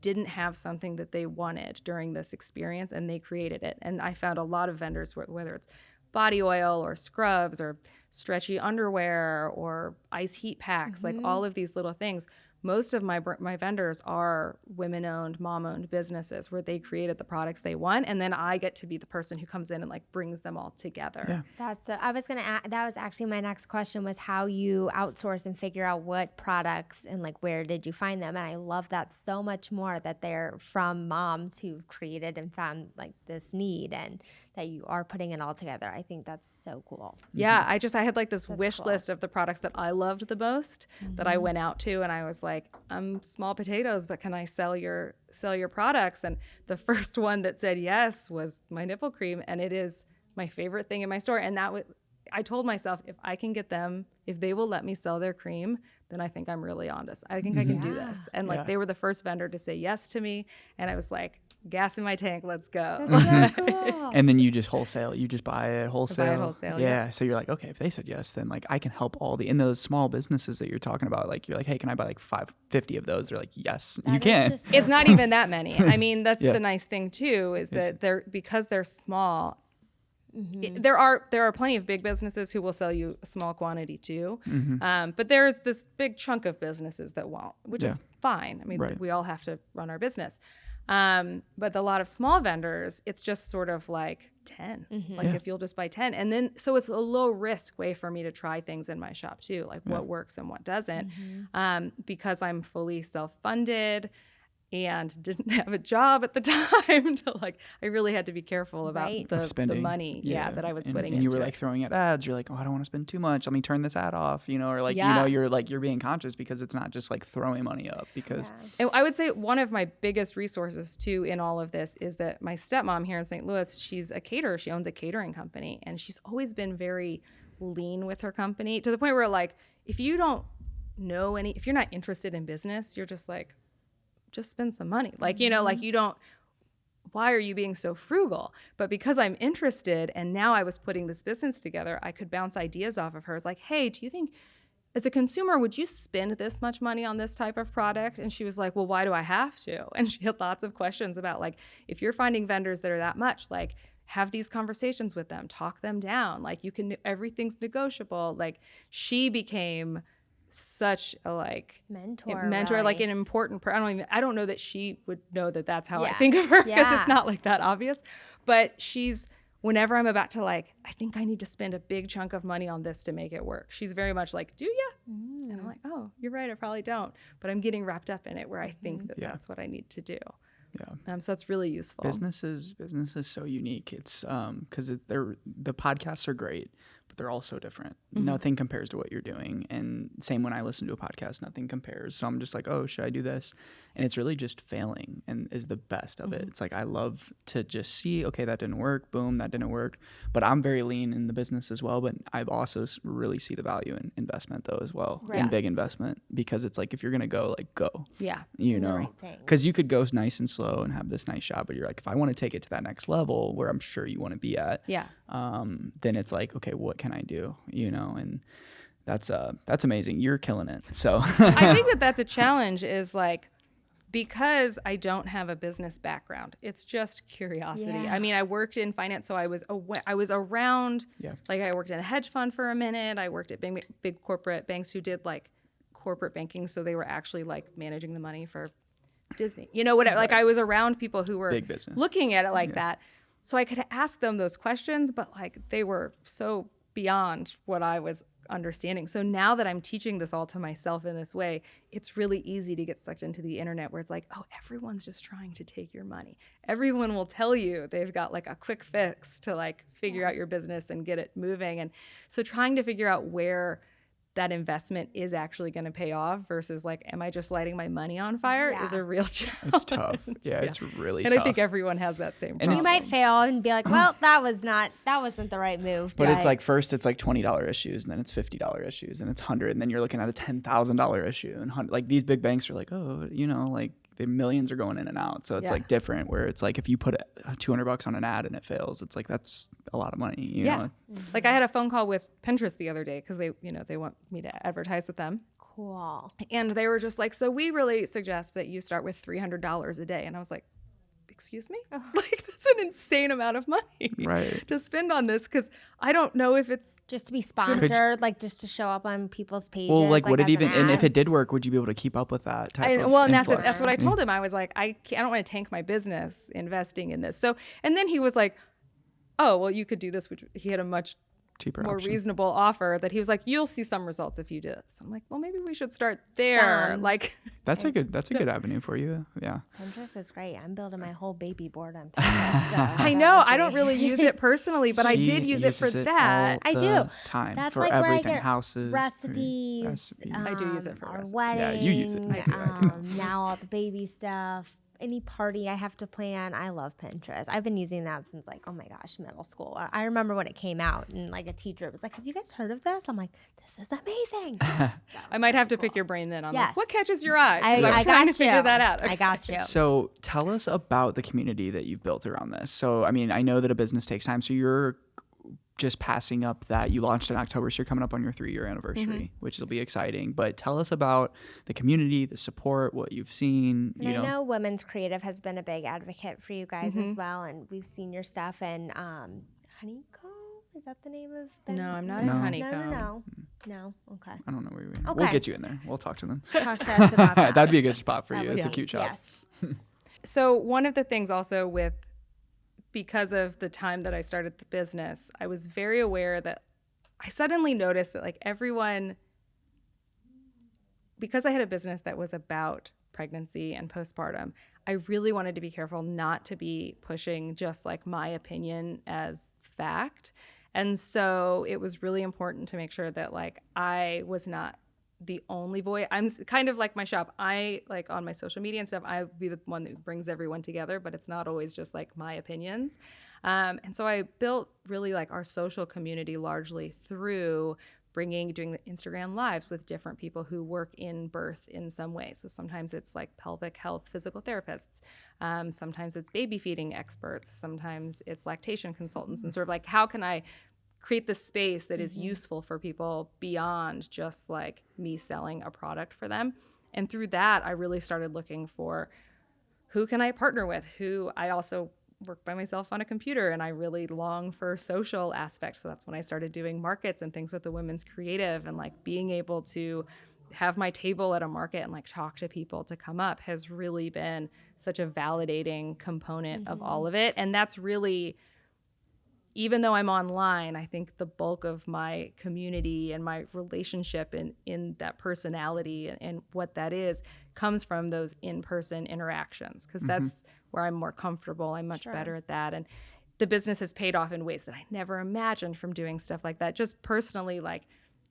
didn't have something that they wanted during this experience, and they created it. And I found a lot of vendors, whether it's body oil or scrubs or stretchy underwear or ice heat packs, like all of these little things. Most of my vendors are women-owned, mom-owned businesses where they created the products they want, and then I get to be the person who comes in and like brings them all together. Yeah. I was gonna ask, that was actually my next question, was how you outsource and figure out what products and like where did you find them. And I love that so much more, that they're from moms who've created and found like this need, and that you are putting it all together. I think that's so cool. Yeah, I had like this wish list of the products that I loved the most that I went out to, and I was like, I'm small potatoes, but can I sell your products? And the first one that said yes was my nipple cream, and it is my favorite thing in my store. And I told myself, if I can get them, if they will let me sell their cream, then I think I'm really on this. I think I can do this. And like they were the first vendor to say yes to me, and I was like, gas in my tank, let's go. That's so cool. And then you just wholesale. You just buy it wholesale. Yeah. So you're like, okay, if they said yes, then like I can help in those small businesses that you're talking about. Like you're like, hey, can I buy like 50 of those? They're like, yes, you can. It's not even that many. I mean, that's the nice thing too, is that because they're small. There are plenty of big businesses who will sell you a small quantity too, but there's this big chunk of businesses that won't, which is fine. I mean, we all have to run our business. But a lot of small vendors, it's just sort of like 10, like if you'll just buy 10. And then, so it's a low risk way for me to try things in my shop too, like what works and what doesn't, because I'm fully self-funded and didn't have a job at the time. I really had to be careful about the money that I was putting into it. And you were like throwing at ads. You're like, oh, I don't want to spend too much. Let me turn this ad off, you know, or like, you know, you're being conscious because it's not just like throwing money up because. And I would say one of my biggest resources too in all of this is that my stepmom here in St. Louis, she's a caterer. She owns a catering company, and she's always been very lean with her company, to the point where like, if you don't know if you're not interested in business, you're just like, just spend some money. Like, you know, like you don't why are you being so frugal? But because I'm interested, and now I was putting this business together, I could bounce ideas off of her. It's like, hey, do you think as a consumer, would you spend this much money on this type of product? And she was like, well, why do I have to? And she had lots of questions about like, if you're finding vendors that are that much, like have these conversations with them, talk them down. Like everything's negotiable. Like she became such a like mentor, really. Like an important I don't know that she would know that that's how I think of her, because Yeah. it's not like that obvious, but whenever I'm about to like, I think I need to spend a big chunk of money on this to make it work, she's very much like, do ya? And I'm like, oh, you're right, I probably don't, but I'm getting wrapped up in it where I think that that's what I need to do. So it's really useful. Business is so unique. It's because the podcasts are great, but they're all so different. Nothing compares to what you're doing. And same when I listen to a podcast, nothing compares. So I'm just like, oh, should I do this? And it's really just failing and is the best of it. It's like I love to just see, okay, that didn't work. Boom, that didn't work. But I'm very lean in the business as well. But I also really see the value in investment though as well, in big investment, because it's like if you're gonna go, like go. Yeah. You know, because you could go nice and slow and have this nice shot, but you're like, if I want to take it to that next level where I'm sure you want to be at, then it's like, okay, what can I do? You know, and that's amazing. You're killing it. So I think that's a challenge, is like, because I don't have a business background, it's just curiosity. I mean, I worked in finance, so I was around. Like I worked in a hedge fund for a minute. I worked at big corporate banks who did like corporate banking, so they were actually like managing the money for Disney. You know, whatever. Like I was around people who were big business, looking at it like that, so I could ask them those questions, but like they were so beyond what I was understanding. So now that I'm teaching this all to myself in this way, it's really easy to get sucked into the internet where it's like, oh, everyone's just trying to take your money. Everyone will tell you they've got like a quick fix to like figure out your business and get it moving. And so trying to figure out where that investment is actually going to pay off versus like, am I just lighting my money on fire is a real challenge. It's tough. It's really tough. And I think everyone has that same problem. You might fail and be like, well, that wasn't the right move. But it's like, first it's like $20 issues, and then it's $50 issues, and it's $100, and then you're looking at a $10,000 issue, and like these big banks are like, oh, you know, like the millions are going in and out. So it's like different, where it's like if you put $200 on an ad and it fails, it's like that's a lot of money. You know? Like I had a phone call with Pinterest the other day because they want me to advertise with them. Cool. And they were just like, so we really suggest that you start with $300 a day. And I was like, excuse me? Like that's an insane amount of money to spend on this, because I don't know if it's just to be sponsored, like just to show up on people's pages. Well, like would it even, and if it did work, would you be able to keep up with that type of and influx? that's what I told him. I was like, I don't want to tank my business investing in this. So, and then he was like, oh, well, you could do this, which he had a much cheaper more option. Reasonable offer that he was like, you'll see some results if you do this. I'm like, well, maybe we should start there. Like that's a good avenue for you. Yeah. Pinterest is great. I'm building my whole baby board on Pinterest. So I know. I don't really use it personally, but I did use it for that. I do. Time that's for like everything. where I get houses, recipes. I do use it for our recipes. wedding. Yeah, you use it. I do. Now all the baby stuff. Any party I have to plan, I love Pinterest. I've been using that since like, oh my gosh, middle school. I remember when it came out and like a teacher was like, have you guys heard of this? I'm like, this is amazing. I might have to pick your brain then on Yes. like, what catches your eye? I trying to got you. figure that out. I got you. So tell us about the community that you've built around this. So, I mean, I know that a business takes time. So you're just passing up that you launched in October, so you're coming up on your 3-year anniversary, which will be exciting. But tell us about the community, the support, what you've seen. And I know Women's Creative has been a big advocate for you guys as well, and we've seen your stuff. And Honeycomb, is that the name of? No, I'm not in Honeycomb. No. Okay. I don't know where you're. Okay. We'll get you in there. We'll talk to them. Talk to us about that. That'd be a good spot for you. would It's a be- cute shop. Yes. So one of the things also because of the time that I started the business, I was very aware that I suddenly noticed that like everyone, because I had a business that was about pregnancy and postpartum, I really wanted to be careful not to be pushing just like my opinion as fact. And so it was really important to make sure that like I was not the only voice. I'm kind of like my shop. I like on my social media and stuff, I be the one that brings everyone together, but it's not always just like my opinions. And so I built really like our social community largely through doing the Instagram lives with different people who work in birth in some way. So sometimes it's like pelvic health physical therapists. Sometimes it's baby feeding experts. Sometimes it's lactation consultants, and sort of like, how can I create the space that is useful for people beyond just like me selling a product for them. And through that, I really started looking for who can I partner with, who I also work by myself on a computer, and I really long for social aspects. So that's when I started doing markets and things with the Women's Creative, and like being able to have my table at a market and like talk to people to come up has really been such a validating component of all of it. And that's really, even though I'm online, I think the bulk of my community and my relationship in that personality and what that is comes from those in-person interactions, because that's where I'm more comfortable. I'm much better at that. And the business has paid off in ways that I never imagined from doing stuff like that. Just personally, like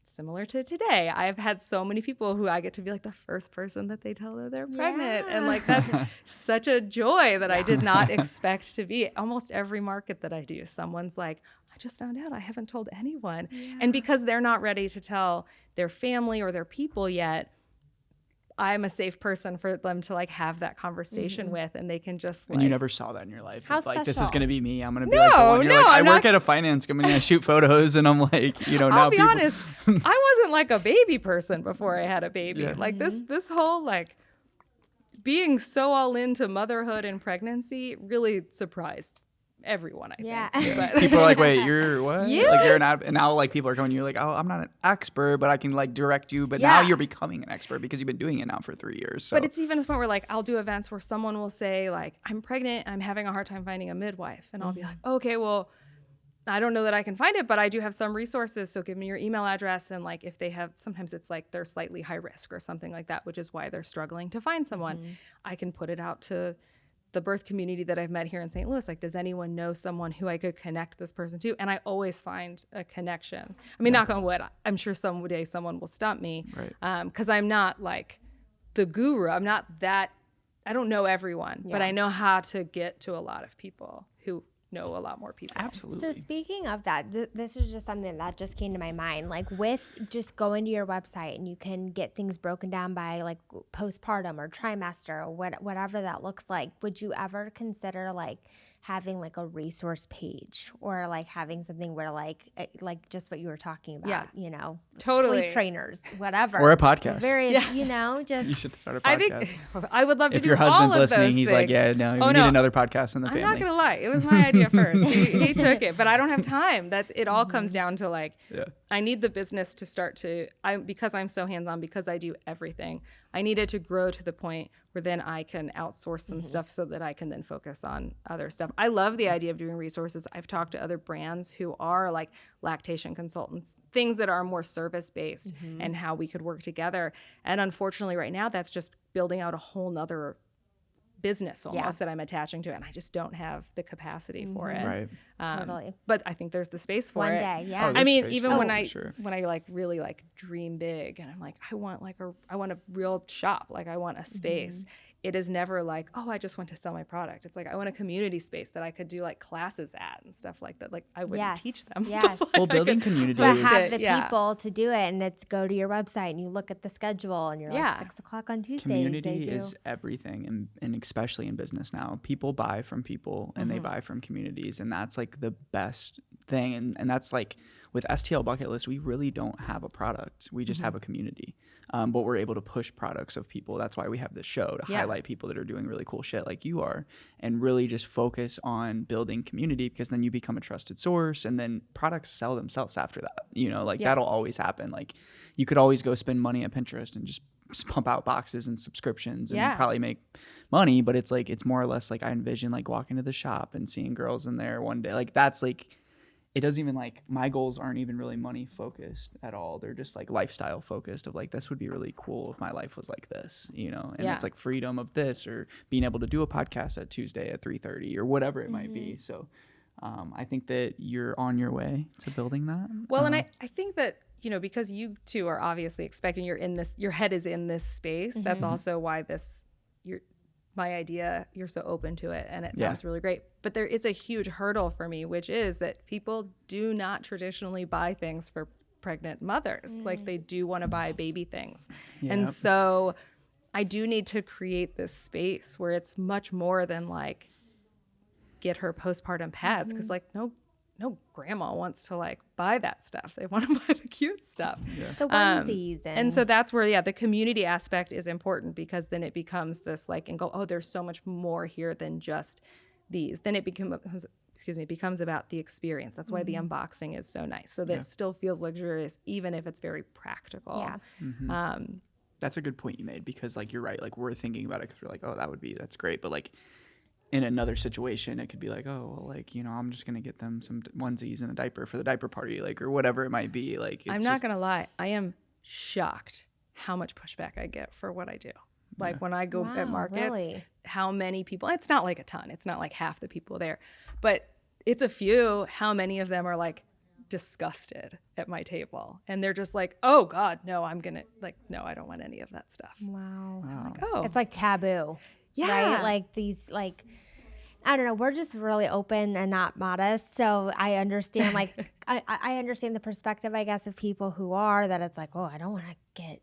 similar to today, I've had so many people who I get to be like the first person that they tell that they're pregnant. And like, that's such a joy that I did not expect to be. Almost every market that I do, someone's like, I just found out, I haven't told anyone. And because they're not ready to tell their family or their people yet, I'm a safe person for them to like have that conversation with, and they can just like. And you never saw that in your life. How It's like, this is special. going to be me. I'm going to be like the one. You're like, I work at a finance company. I shoot photos, and I'm like, now I'll be people. honest, I wasn't like a baby person before I had a baby. Yeah. Like this whole like being so all into motherhood and pregnancy really surprised everyone, I think. But People are like, wait, you're what? You? Like, you're an and now like people are coming to you like, oh, I'm not an expert, but I can like direct you. But now you're becoming an expert because you've been doing it now for 3 years. So. But it's even to the point where like I'll do events where someone will say like, I'm pregnant and I'm having a hard time finding a midwife. And I'll be like, okay, well, I don't know that I can find it, but I do have some resources. So give me your email address. And like, if they have, sometimes it's like they're slightly high risk or something like that, which is why they're struggling to find someone. I can put it out to the birth community that I've met here in St. Louis. Like, does anyone know someone who I could connect this person to? And I always find a connection. I mean, knock on wood, I'm sure someday someone will stump me. Right. 'Cause I'm not like the guru. I'm not that, I don't know everyone, but I know how to get to a lot of people who know a lot more people. Absolutely. So speaking of that, this is just something that just came to my mind. Like with just going to your website and you can get things broken down by like postpartum or trimester or whatever that looks like. Would you ever consider like having like a resource page or like having something where like just what you were talking about, Totally. sleep trainers, whatever. Or a podcast. Various, just You should start a podcast. I think I would love to if do your all husband's of listening, those he's like, things. yeah, no, you Oh, need no. another podcast in the I'm family. not gonna lie, it was my idea first. He took it, but I don't have time. That it all comes down to like, I need the business to start to. Because I'm so hands-on, because I do everything. I need it to grow to the point where then I can outsource some stuff so that I can then focus on other stuff. I love the idea of doing resources. I've talked to other brands who are like lactation consultants, things that are more service-based and how we could work together. And unfortunately right now, that's just building out a whole nother business almost that I'm attaching to it, and I just don't have the capacity for it. Right. Totally. But I think there's the space for One it. day, Oh, yeah. I there's mean, space even for when it, I for sure. when I like really like dream big and I'm like, I want a real shop, like I want a space. It is never like, oh, I just want to sell my product. It's like, I want a community space that I could do like classes at and stuff like that. Like I wouldn't teach them. Yes. Well, building community But is have the Yeah. people to do it, and it's go to your website and you look at the schedule and you're like 6:00 on Tuesdays. community they do. is everything, and especially in business now, people buy from people and they buy from communities, and that's like the best thing. And that's like with STL Bucket List, we really don't have a product. We just have a community, but we're able to push products of people. That's why we have this show to highlight people that are doing really cool shit like you are, and really just focus on building community, because then you become a trusted source, and then products sell themselves after that. That'll always happen. Like you could always go spend money on Pinterest and just pump out boxes and subscriptions and probably make money, but it's like, it's more or less like I envision like walking to the shop and seeing girls in there one day. Like that's like, it doesn't even like, my goals aren't even really money focused at all. They're just like lifestyle focused of like, this would be really cool if my life was like this, and it's like freedom of this, or being able to do a podcast at Tuesday at 3:30 or whatever it might be. So I think that you're on your way to building that. Well, and I think that, because you two are obviously expecting your head is in this space. That's also why my idea, you're so open to it, and it sounds really great. But there is a huge hurdle for me, which is that people do not traditionally buy things for pregnant mothers. Like they do want to buy baby things. Yeah. And so I do need to create this space where it's much more than like get her postpartum pads. Cause like no grandma wants to like buy that stuff. They want to buy the cute stuff. The onesies. And so that's where, the community aspect is important, because then it becomes this like, and go, oh, there's so much more here than just these. Then it becomes about the experience. That's why the unboxing is so nice. So that it still feels luxurious, even if it's very practical. Yeah. That's a good point you made, because like you're right, like we're thinking about it because we're like, oh, that's great, but like in another situation it could be like, oh well, like, you know, I'm just gonna get them some onesies and a diaper for the diaper party, like, or whatever it might be. Like I'm not gonna lie, I am shocked how much pushback I get for what I do. Like when I go at markets, really? How many people, it's not like a ton, it's not like half the people there, but it's a few, how many of them are like disgusted at my table, and they're just like, oh God, no, I'm gonna like, no, I don't want any of that stuff. Wow. Like, oh, It's like taboo. yeah, Right? Like these, like, I don't know. We're just really open and not modest. So I understand, like, I understand the perspective, I guess, of people who are, that it's like, oh, I don't want to get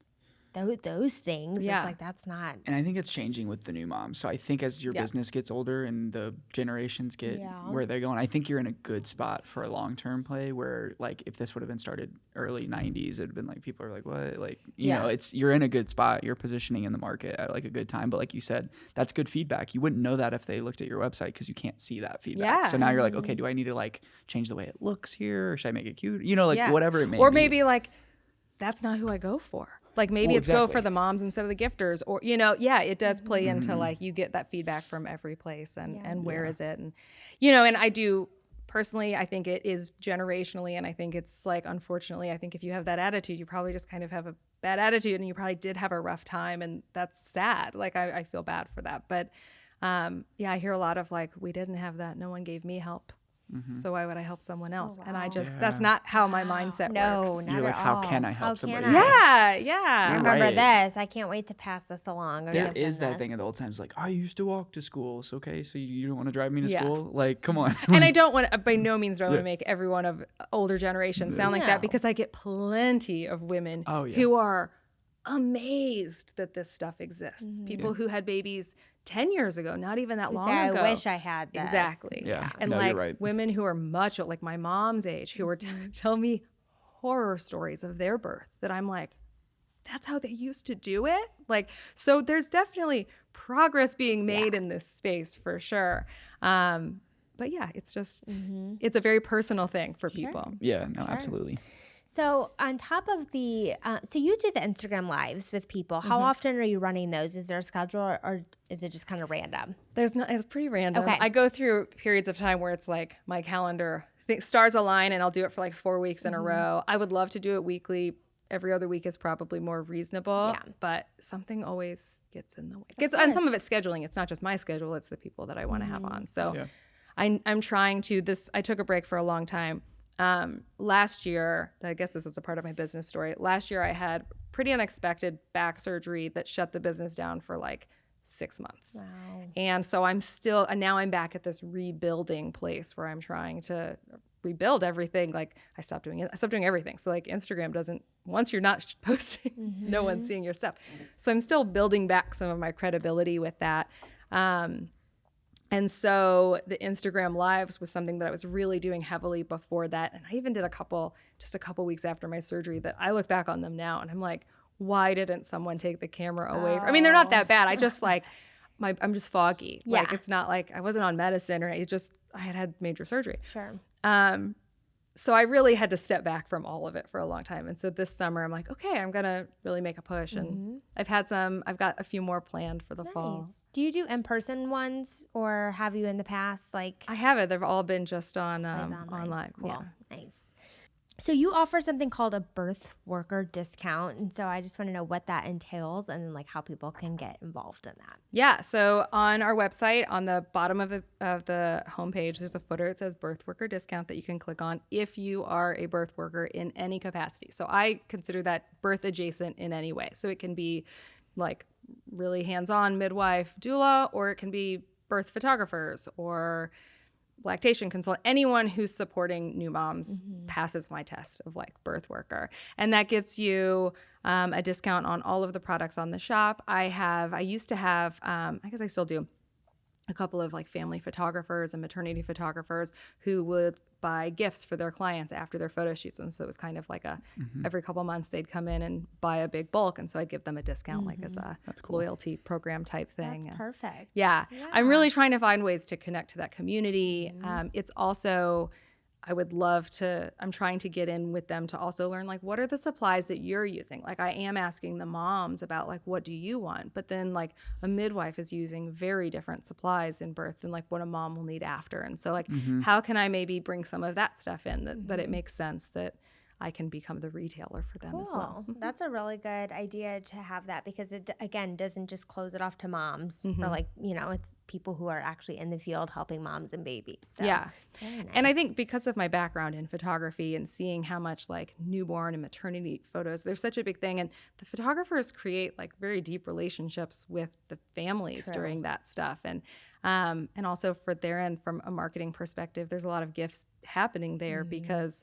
those things. Yeah. It's like, that's not. And I think it's changing with the new moms. So I think as your business gets older and the generations get where they're going, I think you're in a good spot for a long-term play, where like if this would have been started early 90s, it'd been like, people are like, what? Like, you know, you're in a good spot. You're positioning in the market at like a good time. But like you said, that's good feedback. You wouldn't know that if they looked at your website, because you can't see that feedback. Yeah. So now you're like, okay, do I need to like change the way it looks here? Or should I make it cute? You know, like whatever it may be. Or maybe like, that's not who I go for. Like maybe Well, it's go exactly. for the moms instead of the gifters, or, you know, it does play into like, you get that feedback from every place, and where is it? And, you know, and I do personally, I think it is generationally. And I think it's like, unfortunately, I think if you have that attitude, you probably just kind of have a bad attitude, and you probably did have a rough time, and that's sad. Like I feel bad for that. But I hear a lot of like, we didn't have that. No one gave me help. So why would I help someone else? And I just, that's not how my mindset No, works. not You're like, at how all. can I How help can somebody? I? Yeah. I You're remember right. this. I can't wait to pass this along. Or There give is them that thing this. of the old times, like, I used to walk to school. So, okay, so you don't want to drive me to Yeah. school? Like, come on. And I don't want to, by no means do I want to make everyone of older generation sound like No. that, because I get plenty of women who are amazed that this stuff exists. People who had babies 10 years ago, not even that Who long say, ago. I wish I had this. Exactly. Yeah. And No, like you're right. women who are much like my mom's age, who were tell me horror stories of their birth, that I'm like, that's how they used to do it? Like, so there's definitely progress being made in this space for sure. But yeah, it's just, it's a very personal thing for people. Yeah, no, absolutely. So on top of the, so you do the Instagram lives with people. How often are you running those? Is there a schedule, or is it just kind of random? It's pretty random. Okay. I go through periods of time where it's like my calendar, stars align, and I'll do it for like 4 weeks in a row. I would love to do it weekly. Every other week is probably more reasonable, but something always gets in the way. And some of it's scheduling. It's not just my schedule. It's the people that I want to have on. So I'm trying to, I took a break for a long time. Last year, I guess this is a part of my business story. Last year I had pretty unexpected back surgery that shut the business down for like 6 months. Wow. And so now I'm back at this rebuilding place where I'm trying to rebuild everything. Like I stopped doing everything. So like Instagram doesn't, once you're not posting, no one's seeing your stuff. So I'm still building back some of my credibility with that. And so the Instagram lives was something that I was really doing heavily before that. And I even did just a couple weeks after my surgery, that I look back on them now and I'm like, why didn't someone take the camera away? I mean, they're not that bad. I just like, I'm just foggy. Yeah. Like it's not like I wasn't on medicine, or I had major surgery. Sure. So I really had to step back from all of it for a long time. And so this summer I'm like, okay, I'm going to really make a push. And I've got a few more planned for the fall. Do you do in-person ones, or have you in the past? Like I haven't. They've all been just on online. online. Cool. Yeah. Nice. So you offer something called a birth worker discount. And so I just want to know what that entails, and then like how people can get involved in that. Yeah. So on our website, on the bottom of the homepage, there's a footer. It says birth worker discount that you can click on if you are a birth worker in any capacity. So I consider that birth adjacent in any way. So it can be like really hands-on midwife, doula, or it can be birth photographers, or lactation consultant, anyone who's supporting new moms passes my test of like birth worker. And that gets you a discount on all of the products on the shop. I used to have, I guess I still do, a couple of like family photographers and maternity photographers who would buy gifts for their clients after their photo shoots. And so it was kind of like every couple months they'd come in and buy a big bulk. And so I'd give them a discount like as a loyalty program type thing. That's perfect. Yeah. I'm really trying to find ways to connect to that community. It's also, I'm trying to get in with them to also learn, like, what are the supplies that you're using? Like, I am asking the moms about, like, what do you want? But then, like, a midwife is using very different supplies in birth than, like, what a mom will need after. And so, like, how can I maybe bring some of that stuff in that it makes sense that I can become the retailer for them as well. That's a really good idea to have that, because it, again, doesn't just close it off to moms or like, it's people who are actually in the field helping moms and babies. So, yeah. very nice. And I think because of my background in photography and seeing how much like newborn and maternity photos, they're such a big thing. And the photographers create like very deep relationships with the families during that stuff. And also for their end, from a marketing perspective, there's a lot of gifts happening there because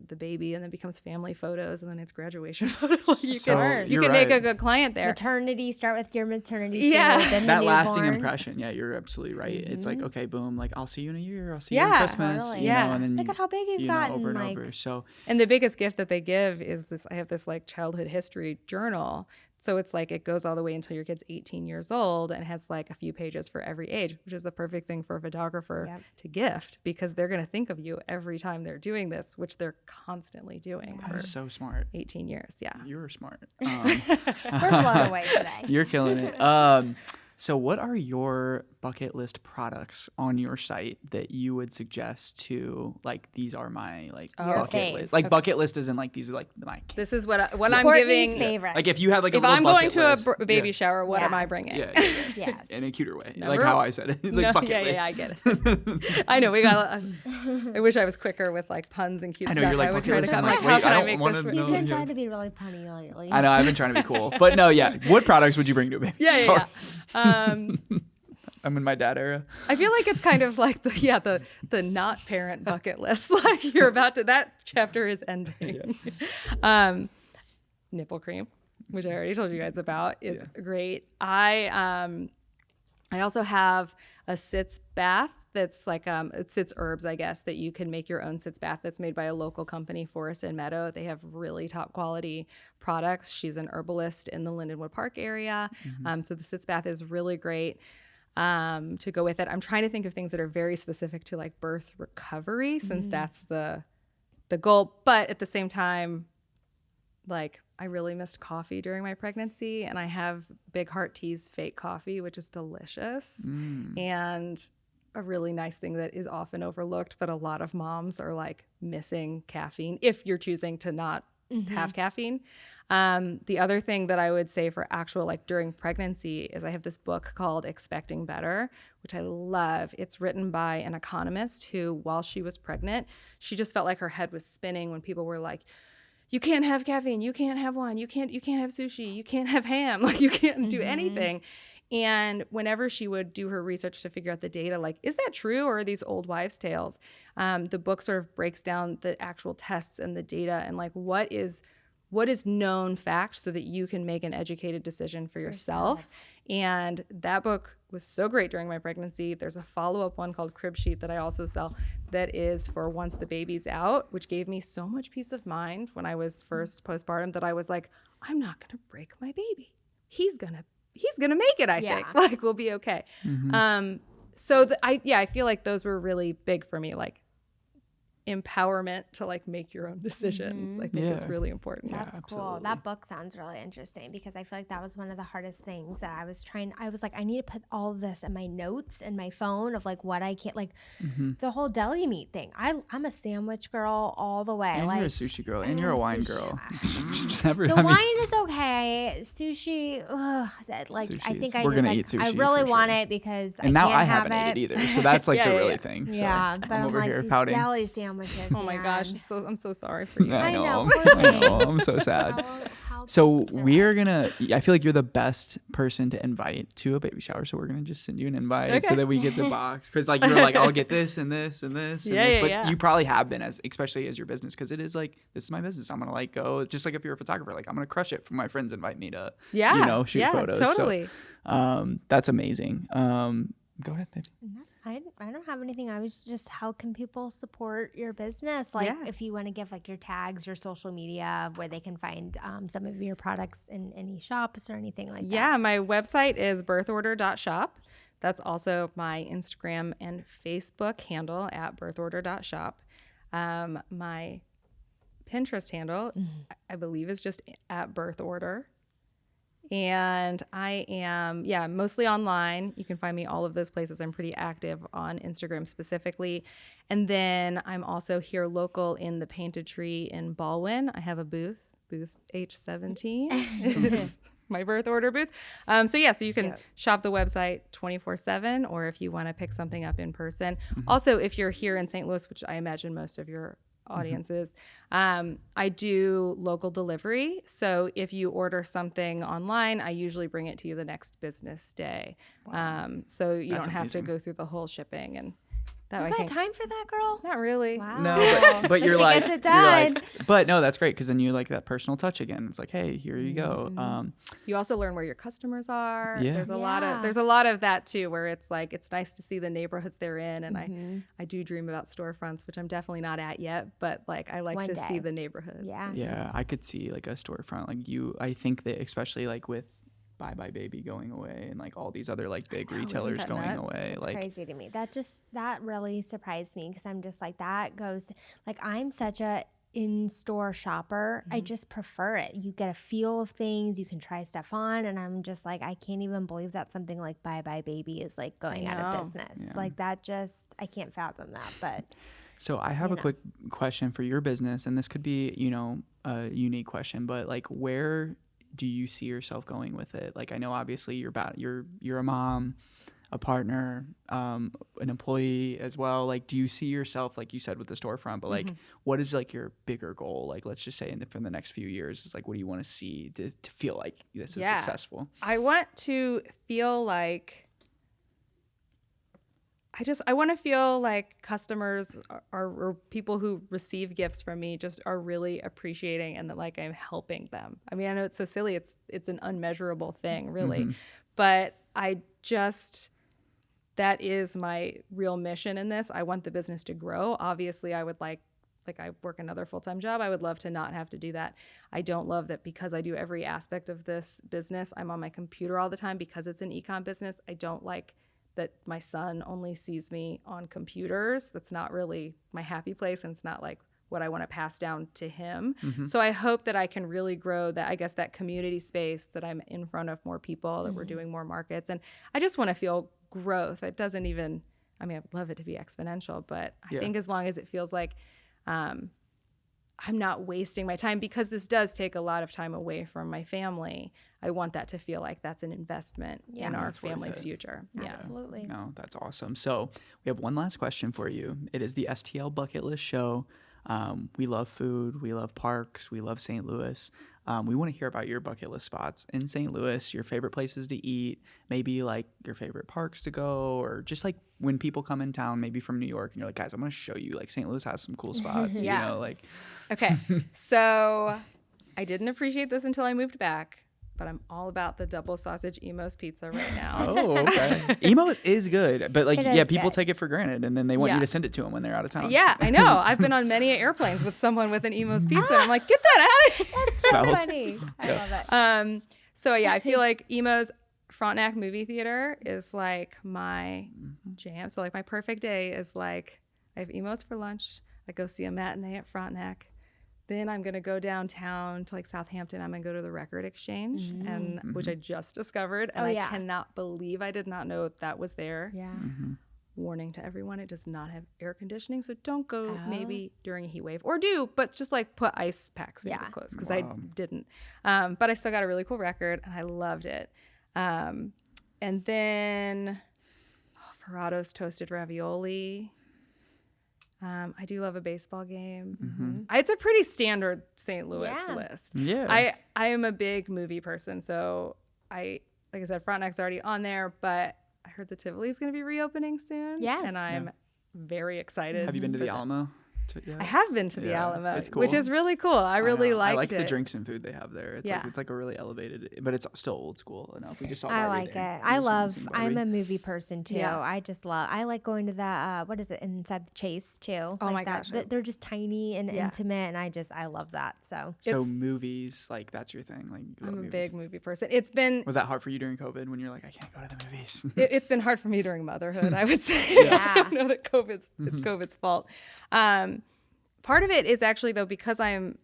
the baby, and then becomes family photos, and then it's graduation photos. You can make a good client there. Maternity, start with your maternity. Yeah. Show, then that the lasting newborn. impression. Yeah, you're absolutely right. It's like, okay, boom, like I'll see you in a year, I'll see you on Christmas. Totally. You know, and then Look at how big you've gotten. over and like, over. So, and the biggest gift that they give is this. I have this like childhood history journal. So it's like it goes all the way until your kid's 18 years old and has like a few pages for every age, which is the perfect thing for a photographer to gift, because they're going to think of you every time they're doing this, which they're constantly doing that for is so smart. 18 years. Yeah. You're smart. we're blown away today. You're killing it. So what are your bucket list products on your site that you would suggest to, like, these are my like bucket list? Like bucket list isn't like these are like my kids. This is what I'm Courtney's giving. favorite. Like if you had like a If little I'm going bucket to list, a baby shower, what am I bringing? Yes. In a cuter way, Number like how I said it. Like bucket list. I get it. I know we got. I wish I was quicker with like puns and cute I know stuff. you're like I would bucket try to list. come I'm like, like, how wait, can I I don't make wanna this? know. You've been trying to be really punny lately. I know I've been trying to be cool, but no, what products would you bring to a baby shower? I'm in my dad era. I feel like it's kind of like the not parent bucket list. Like you're about to, that chapter is ending. Nipple cream, which I already told you guys about, is great. I also have a sitz bath that's like it's sitz herbs, I guess, that you can make your own sitz bath that's made by a local company, Forest and Meadow. They have really top quality products. She's an herbalist in the Lindenwood Park area. So the sitz bath is really great. To go with it. I'm trying to think of things that are very specific to like birth recovery, since that's the goal. But at the same time, like I really missed coffee during my pregnancy, and I have Big Heart Tea's fake coffee, which is delicious and a really nice thing that is often overlooked, but a lot of moms are like missing caffeine if you're choosing to not have caffeine. The other thing that I would say for actual like during pregnancy is I have this book called Expecting Better, which I love. It's written by an economist who, while she was pregnant, she just felt like her head was spinning when people were like, you can't have caffeine, you can't have wine, you can't have sushi, you can't have ham, like you can't do anything. And whenever she would do her research to figure out the data, like, is that true, or are these old wives' tales? The book sort of breaks down the actual tests and the data and like what is known fact, so that you can make an educated decision for yourself. And that book was so great during my pregnancy. There's a follow-up one called Crib Sheet that I also sell that is for once the baby's out, which gave me so much peace of mind when I was first postpartum that I was like, I'm not going to break my baby. He's going to make it, I think. Like, we'll be okay. So I feel like those were really big for me, like empowerment to like make your own decisions. I think it's really important. That's cool. That book sounds really interesting, because I feel like that was one of the hardest things that I was like, I need to put all of this in my notes and my phone of like what I can't, like the whole deli meat thing. I'm a sandwich girl all the way. And like, you're a sushi girl, and you're a wine girl. Wine is okay. Sushi, like I think we're gonna eat sushi I really for want sure. it because And now I can't haven't have ate it either, so that's like the really thing. So yeah, but I'm over like, here these pouting. deli sandwiches. Oh my man. gosh, I'm so sorry for you. I know. I know. I'm so sad. How So we're gonna. I feel like you're the best person to invite to a baby shower. So we're gonna just send you an invite so that we get the box. Because like you're like, I'll get this and this and this. And this. But you probably have been especially as your business, because it is like, this is my business. I'm gonna like go, just like if you're a photographer, like I'm gonna crush it. For my friends invite me to shoot photos. Totally. So, that's amazing. Go ahead, baby. I don't have anything. I was just, how can people support your business? Like if you want to give like your tags, your social media, where they can find some of your products in any shops or anything like that. Yeah, my website is birthorder.shop. That's also my Instagram and Facebook handle at birthorder.shop. My Pinterest handle, I believe, is just at birthorder. And I am, mostly online. You can find me all of those places. I'm pretty active on Instagram specifically. And then I'm also here local in the Painted Tree in Baldwin. I have a booth H17 is my birth order booth. So you can shop the website 24/7, or if you want to pick something up in person. Also, if you're here in St. Louis, which I imagine most of your audiences, I do local delivery. So if you order something online, I usually bring it to you the next business day. So you don't have to go through the whole shipping, and that you got time for that, girl? Not really. Wow. No, but you're like, gets it done. but no, that's great, because then you like that personal touch again. It's like, hey, here you go. You also learn where your customers are. Yeah. There's a lot of that too, where it's like, it's nice to see the neighborhoods they're in, and I do dream about storefronts, which I'm definitely not at yet, but like I like to see the neighborhoods. Yeah, I could see like a storefront like you. I think that especially like with Bye Bye Baby going away and like all these other like big retailers going nuts? away. It's like crazy to me. That really surprised me, because I'm just like, that goes, like, I'm such a in-store shopper. I just prefer it. You get a feel of things, you can try stuff on, and I'm just like, I can't even believe that something like Bye Bye Baby is like going out of business. Like that, just, I can't fathom that. But so I have a quick question for your business, and this could be, a unique question, but like, where do you see yourself going with it? Like, I know obviously you're a mom, a partner, an employee as well. Like, do you see yourself, like you said, with the storefront, but like, what is like your bigger goal? Like, let's just say for the next few years, is like, what do you want to see to feel like this is successful? I want to feel like, I want to feel like customers or people who receive gifts from me just are really appreciating, and that like I'm helping them. I mean, I know it's so silly. It's an unmeasurable thing, really. But that is my real mission in this. I want the business to grow. Obviously, I would like I work another full-time job. I would love to not have to do that. I don't love that because I do every aspect of this business. I'm on my computer all the time because it's an e-com business. I don't like that my son only sees me on computers. That's not really my happy place, and it's not like what I want to pass down to him. So I hope that I can really grow that, I guess, that community space, that I'm in front of more people, that we're doing more markets. And I just want to feel growth. It doesn't even, I mean, I would love it to be exponential, but I think as long as it feels like I'm not wasting my time, because this does take a lot of time away from my family. I want that to feel like that's an investment in our family's future. Absolutely. No, that's awesome. So we have one last question for you. It is the STL Bucket List Show. We love food. We love parks. We love St. Louis. We want to hear about your bucket list spots in St. Louis, your favorite places to eat, maybe like your favorite parks to go, or just like when people come in town, maybe from New York, and you're like, guys, I'm going to show you, like, St. Louis has some cool spots, you know, like. Okay. So I didn't appreciate this until I moved back, but I'm all about the double sausage Emo's pizza right now. Oh, okay. Emo's is good, but like, people good. take it for granted, and then they want you to send it to them when they're out of town. Yeah, I know. I've been on many airplanes with someone with an Emo's pizza. And I'm like, get that out of here. That's so funny. I love it. So yeah, I feel like Emo's Frontenac movie theater is like my jam. So like my perfect day is like, I have Emo's for lunch. I go see a matinee at Frontenac. Then I'm going to go downtown to like Southampton. I'm going to go to the Record Exchange, which I just discovered. And I cannot believe I did not know that was there. Yeah. Warning to everyone, it does not have air conditioning. So don't go maybe during a heat wave, or do, but just like put ice packs in your clothes, because I didn't. But I still got a really cool record, and I loved it. And then Ferrado's toasted ravioli. I do love a baseball game. Mm-hmm. It's a pretty standard St. Louis Yeah. list. Yeah. I am a big movie person, so like I said, Frontenac's already on there, but I heard the Tivoli's going to be reopening soon. Yes. And I'm very excited. Have you been to for the that. Alamo? I have been to the Yeah, Alamo, it's cool. which is really cool. I really know. liked I like it. the drinks and food they have there. It's Yeah. like a really elevated, but it's still old school enough. We just saw I Barbie like there. it. We I just went and love. seen I'm Barbie. a movie person too. Yeah. I like going to that. What is it inside the Chase too? Oh like my that. gosh. They're just tiny and Yeah. intimate, and I love that. So So It's- movies, like that's your thing. Like you love I'm a movies. big movie person. It's been Was that hard for you during COVID when you're like, I can't go to the movies? it's been hard for me during motherhood, I would say. Yeah. I don't know that it's COVID's fault. Part of it is actually, though, because I'm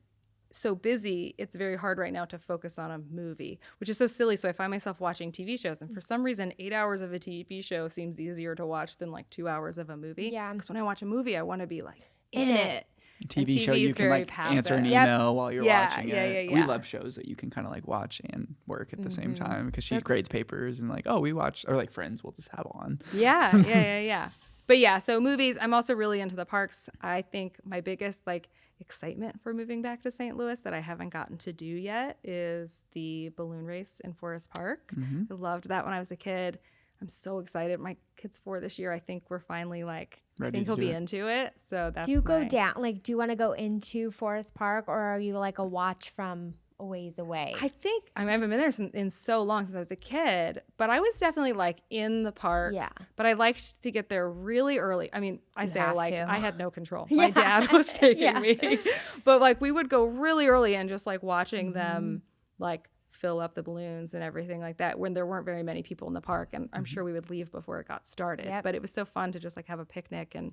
so busy, it's very hard right now to focus on a movie, which is so silly. So I find myself watching TV shows, and for some reason, 8 hours of a TV show seems easier to watch than like 2 hours of a movie. Yeah. Because when I watch a movie, I want to be like In in it. it. TV show TV you is can very like answer an passive. Yep. email while you're Yeah, watching yeah, it. yeah, We yeah. love shows that you can kind of like watch and work at the same Mm-hmm. time because she grades papers and like, oh, we watch, or like Friends we'll just have on. Yeah. But yeah, so movies, I'm also really into the parks. I think my biggest like excitement for moving back to St. Louis that I haven't gotten to do yet is the balloon race in Forest Park. Mm-hmm. I loved that when I was a kid. I'm so excited. My kid's 4 this year. I think we're finally like, I Ready think to he'll do be it. into it. So that's do you go my- down? Like, do you want to go into Forest Park, or are you like a watch from a ways away? I think I haven't been there in so long since I was a kid, but I was definitely like in the park. Yeah. But I liked to get there really early. I mean, I You say I have liked. to. I had no control. My Yeah. dad was taking Yeah. me, but like we would go really early and just like watching Mm-hmm. them like fill up the balloons and everything like that when there weren't very many people in the park, and I'm sure we would leave before it got started. Yep. But it was so fun to just like have a picnic and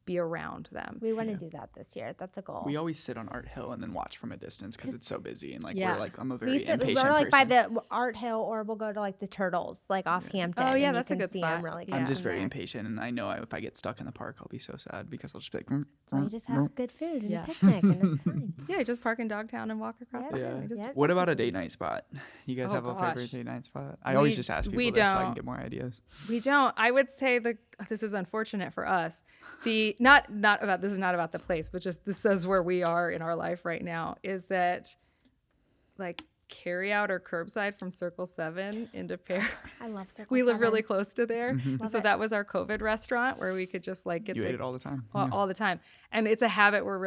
be around them. We want to do that this year. That's a goal. We always sit on Art Hill and then watch from a distance because it's so busy and like Yeah. we're like I'm a we very sit, impatient we're like by person. the Art Hill, or we'll go to like the Turtles, like off Hampton. Oh, yeah, and you that's a can good see spot. 'em really Yeah. I'm good just from very there. impatient, and I know if I get stuck in the park, I'll be so sad because I'll just be like, So you just have good food and Yeah. a picnic, and it's fine. Yeah, just park in Dogtown and walk across the Yeah. highway. Just- Yep. What about a date night spot? You guys Oh, have a gosh. favorite date night spot? I always We- just ask we people this so I can don't. get more ideas. We don't. I would say this is unfortunate for us. The not about this is not about the place, but just this is where we are in our life right now. Is that like carry out or curbside from Circle 7 into Pear? I love Circle We live 7. really close to there, Love so it. that was our COVID restaurant where we could just like get You the ate it all the time. all the time. And it's a habit we're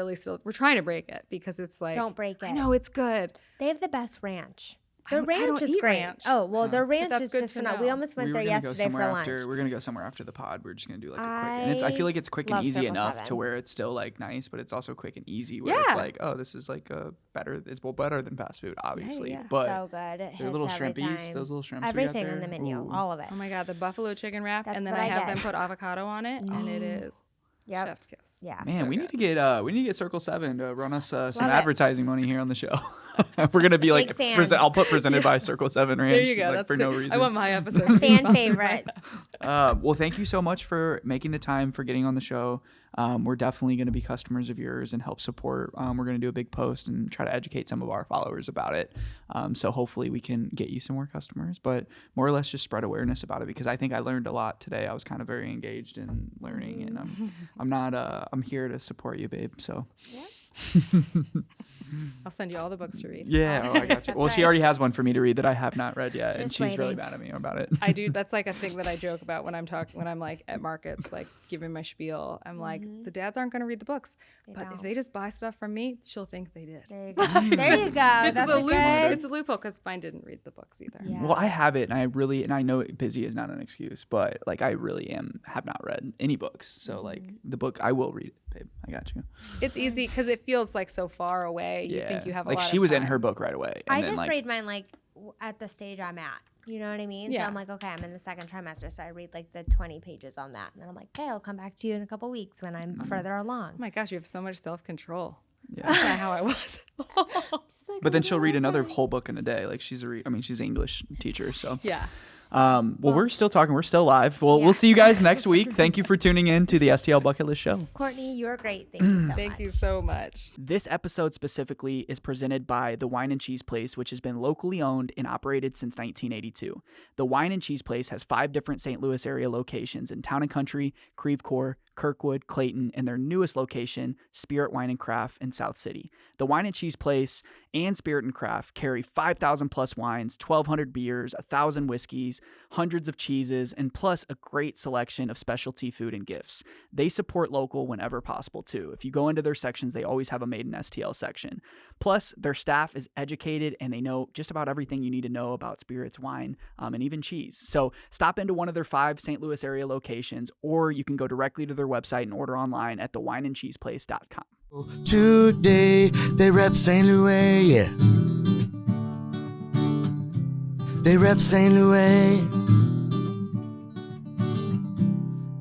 trying to break it because it's like Don't break it. I know it's good. They have the best ranch. I Their don't- I ranch don't is eat great. ranch. Oh, well, their ranch that's is good just to phenomenal. We know. almost went We there were gonna go yesterday for somewhere lunch. after. We're gonna go somewhere after the pod. We're just gonna do like a quick. And I feel like it's quick and love easy Circle enough 7. to where it's still like nice, but it's also quick and easy. Where Yeah. it's like, oh, this is like a better. It's better than fast food, obviously. yeah. But So good. It their hits little every shrimpies, time. those little shrimps. we got Everything on there, the menu, ooh. all of it. Oh my god, the buffalo chicken wrap, That's and then what I I have get. them put avocado on it, and it is Yep. chef's kiss. Yeah. Man, So we good. need to get Circle 7 to run us some it. advertising money here on the show. We're gonna be like, Big fan. I'll put presented by Circle 7 Ranch. There you go. Like, That's for no good. reason. I want my episode. Fan favorite. Well, thank you so much for making the time for getting on the show. We're definitely going to be customers of yours and help support. We're going to do a big post and try to educate some of our followers about it. So hopefully we can get you some more customers, but more or less just spread awareness about it because I think I learned a lot today. I was kind of very engaged in learning, and I'm here to support you, babe. So I'll send you all the books to read. yeah, I got you. Well, she right. already has one for me to read that I have not read yet, and Just she's really waiting. mad at me about it. I do. That's like a thing that I joke about when I'm like at markets, like giving my spiel. I'm like, the dads aren't going to read the books, but if don't. they just buy stuff from me, she'll think they did. There you go. There you go. It's That's the a loophole. good. It's a loophole because mine didn't read the books either. Yeah. Well, I have it, and I know busy is not an excuse, but like I really have not read any books. So like the book, I will read it, babe. I got you. It's easy because it feels like so far away. You think you have a like lot she of was in time. her book right away. And I then, just like, read mine like at the stage I'm at. You know what I mean? Yeah. So I'm like, okay, I'm in the second trimester, so I read like the 20 pages on that, and then I'm like, okay, I'll come back to you in a couple weeks when I'm further along. Oh my gosh, you have so much self-control. Yeah. That's not how I was. Just like But a then she'll little read another day. whole book in a day. Like she's an English teacher, so. Yeah. Well, we're still talking. We're still live. Well, Yeah. we'll see you guys next week. Thank you for tuning in to the STL Bucket List Show. Courtney, you're great. Thank you so much. Thank you so much. This episode specifically is presented by The Wine and Cheese Place, which has been locally owned and operated since 1982. The Wine and Cheese Place has 5 different St. Louis area locations in Town and Country, Creve Coeur, Kirkwood, Clayton, and their newest location, Spirit Wine and Craft in South City. The Wine and Cheese Place and Spirit and Craft carry 5,000 plus wines, 1,200 beers, 1,000 whiskeys, hundreds of cheeses, and plus a great selection of specialty food and gifts. They support local whenever possible too. If you go into their sections, they always have a Made in STL section. Plus, their staff is educated and they know just about everything you need to know about spirits, wine, and even cheese. So stop into one of their 5 St. Louis area locations, or you can go directly to their website and order online at thewineandcheeseplace.com. Today they rep St. Louis, yeah. They rep St. Louis.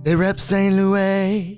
They rep St. Louis.